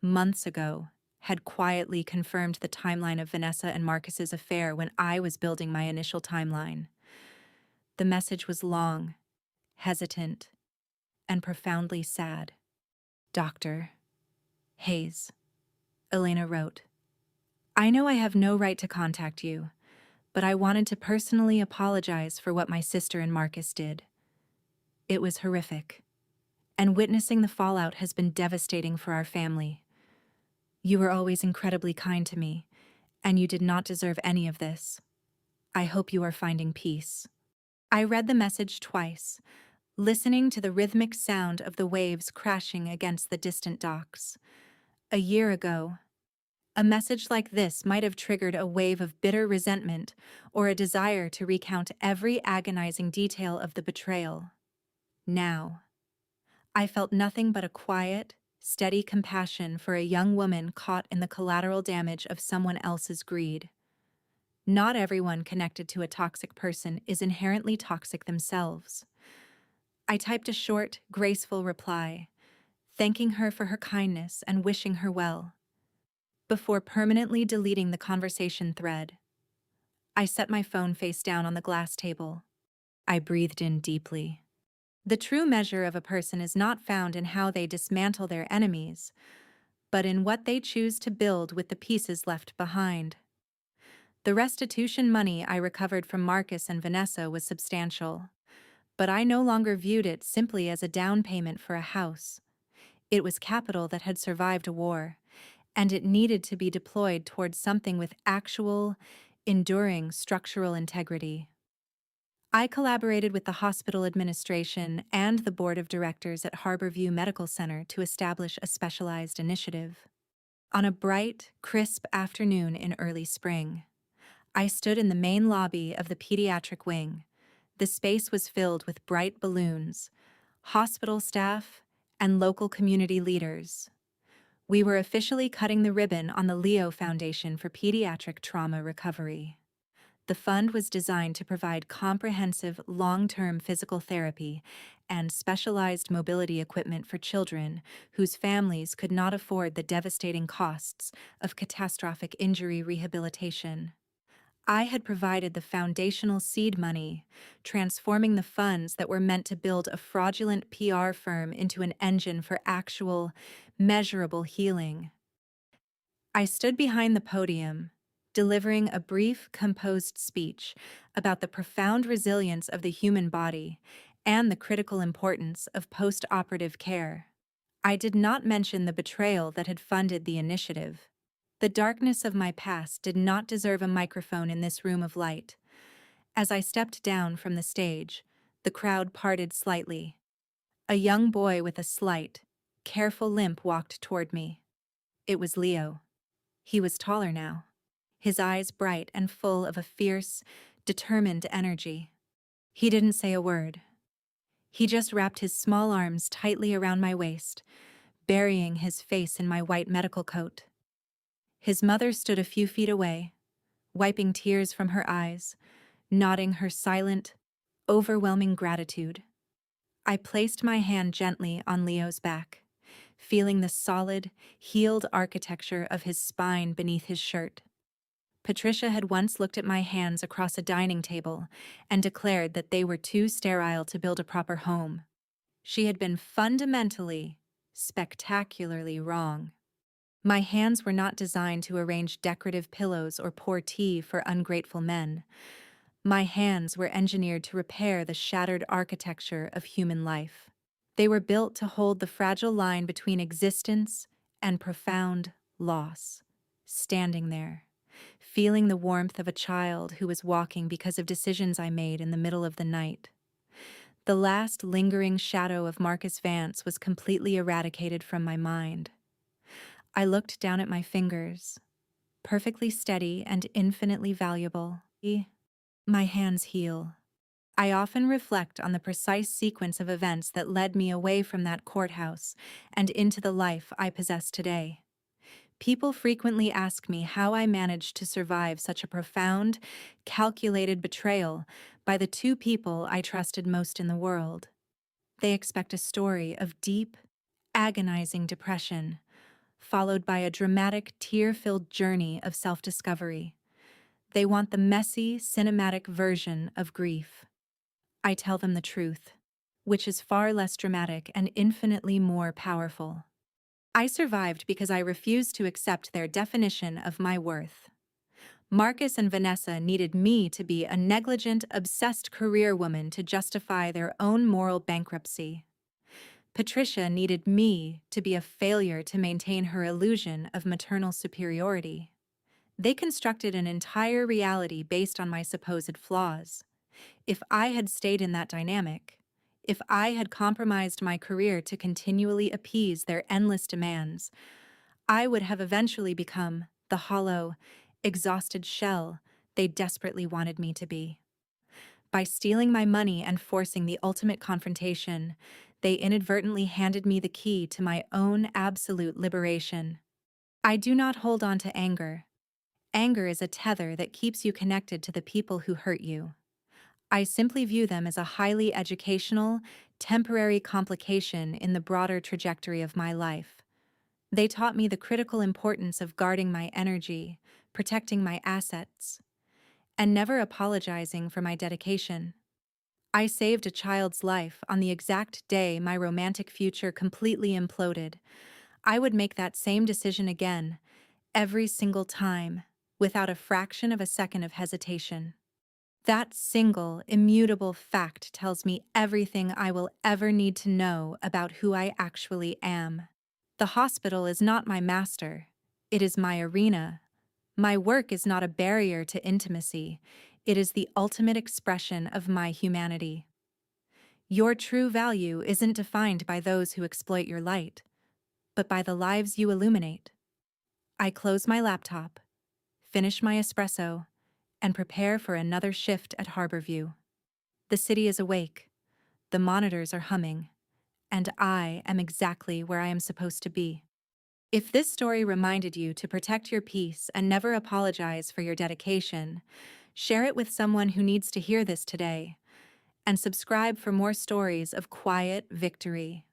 S1: months ago, had quietly confirmed the timeline of Vanessa and Marcus's affair when I was building my initial timeline. The message was long, hesitant, and profoundly sad. Dr. Hayes, Elena wrote, I know I have no right to contact you, but I wanted to personally apologize for what my sister and Marcus did. It was horrific, and witnessing the fallout has been devastating for our family. You were always incredibly kind to me, and you did not deserve any of this. I hope you are finding peace. I read the message twice, listening to the rhythmic sound of the waves crashing against the distant docks. A year ago, a message like this might have triggered a wave of bitter resentment or a desire to recount every agonizing detail of the betrayal. Now, I felt nothing but a quiet, steady compassion for a young woman caught in the collateral damage of someone else's greed. Not everyone connected to a toxic person is inherently toxic themselves. I typed a short, graceful reply, thanking her for her kindness and wishing her well, before permanently deleting the conversation thread. I set my phone face down on the glass table. I breathed in deeply. The true measure of a person is not found in how they dismantle their enemies, but in what they choose to build with the pieces left behind. The restitution money I recovered from Marcus and Vanessa was substantial, but I no longer viewed it simply as a down payment for a house. It was capital that had survived a war, and it needed to be deployed towards something with actual, enduring structural integrity. I collaborated with the hospital administration and the board of directors at Harborview Medical Center to establish a specialized initiative. On a bright, crisp afternoon in early spring, I stood in the main lobby of the pediatric wing. The space was filled with bright balloons, hospital staff, and local community leaders. We were officially cutting the ribbon on the Leo Foundation for Pediatric Trauma Recovery. The fund was designed to provide comprehensive, long-term physical therapy and specialized mobility equipment for children whose families could not afford the devastating costs of catastrophic injury rehabilitation. I had provided the foundational seed money, transforming the funds that were meant to build a fraudulent PR firm into an engine for actual, measurable healing. I stood behind the podium, delivering a brief, composed speech about the profound resilience of the human body and the critical importance of post-operative care. I did not mention the betrayal that had funded the initiative. The darkness of my past did not deserve a microphone in this room of light. As I stepped down from the stage, the crowd parted slightly. A young boy with a slight, careful limp walked toward me. It was Leo. He was taller now, his eyes bright and full of a fierce, determined energy. He didn't say a word. He just wrapped his small arms tightly around my waist, burying his face in my white medical coat. His mother stood a few feet away, wiping tears from her eyes, nodding her silent, overwhelming gratitude. I placed my hand gently on Leo's back, feeling the solid, healed architecture of his spine beneath his shirt. Patricia had once looked at my hands across a dining table and declared that they were too sterile to build a proper home. She had been fundamentally, spectacularly wrong. My hands were not designed to arrange decorative pillows or pour tea for ungrateful men. My hands were engineered to repair the shattered architecture of human life. They were built to hold the fragile line between existence and profound loss, standing there, feeling the warmth of a child who was walking because of decisions I made in the middle of the night. The last lingering shadow of Marcus Vance was completely eradicated from my mind. I looked down at my fingers, perfectly steady and infinitely valuable. My hands heal. I often reflect on the precise sequence of events that led me away from that courthouse and into the life I possess today. People frequently ask me how I managed to survive such a profound, calculated betrayal by the two people I trusted most in the world. They expect a story of deep, agonizing depression, followed by a dramatic, tear-filled journey of self-discovery. They want the messy, cinematic version of grief. I tell them the truth, which is far less dramatic and infinitely more powerful. I survived because I refused to accept their definition of my worth. Marcus and Vanessa needed me to be a negligent, obsessed career woman to justify their own moral bankruptcy. Patricia needed me to be a failure to maintain her illusion of maternal superiority. They constructed an entire reality based on my supposed flaws. If I had stayed in that dynamic, if I had compromised my career to continually appease their endless demands, I would have eventually become the hollow, exhausted shell they desperately wanted me to be. By stealing my money and forcing the ultimate confrontation, they inadvertently handed me the key to my own absolute liberation. I do not hold on to anger. Anger is a tether that keeps you connected to the people who hurt you. I simply view them as a highly educational, temporary complication in the broader trajectory of my life. They taught me the critical importance of guarding my energy, protecting my assets, and never apologizing for my dedication. I saved a child's life on the exact day my romantic future completely imploded. I would make that same decision again, every single time, without a fraction of a second of hesitation. That single, immutable fact tells me everything I will ever need to know about who I actually am. The hospital is not my master. It is my arena. My work is not a barrier to intimacy. It is the ultimate expression of my humanity. Your true value isn't defined by those who exploit your light, but by the lives you illuminate. I close my laptop, finish my espresso, and prepare for another shift at Harborview. The city is awake, the monitors are humming, and I am exactly where I am supposed to be. If this story reminded you to protect your peace and never apologize for your dedication, share it with someone who needs to hear this today, and subscribe for more stories of quiet victory.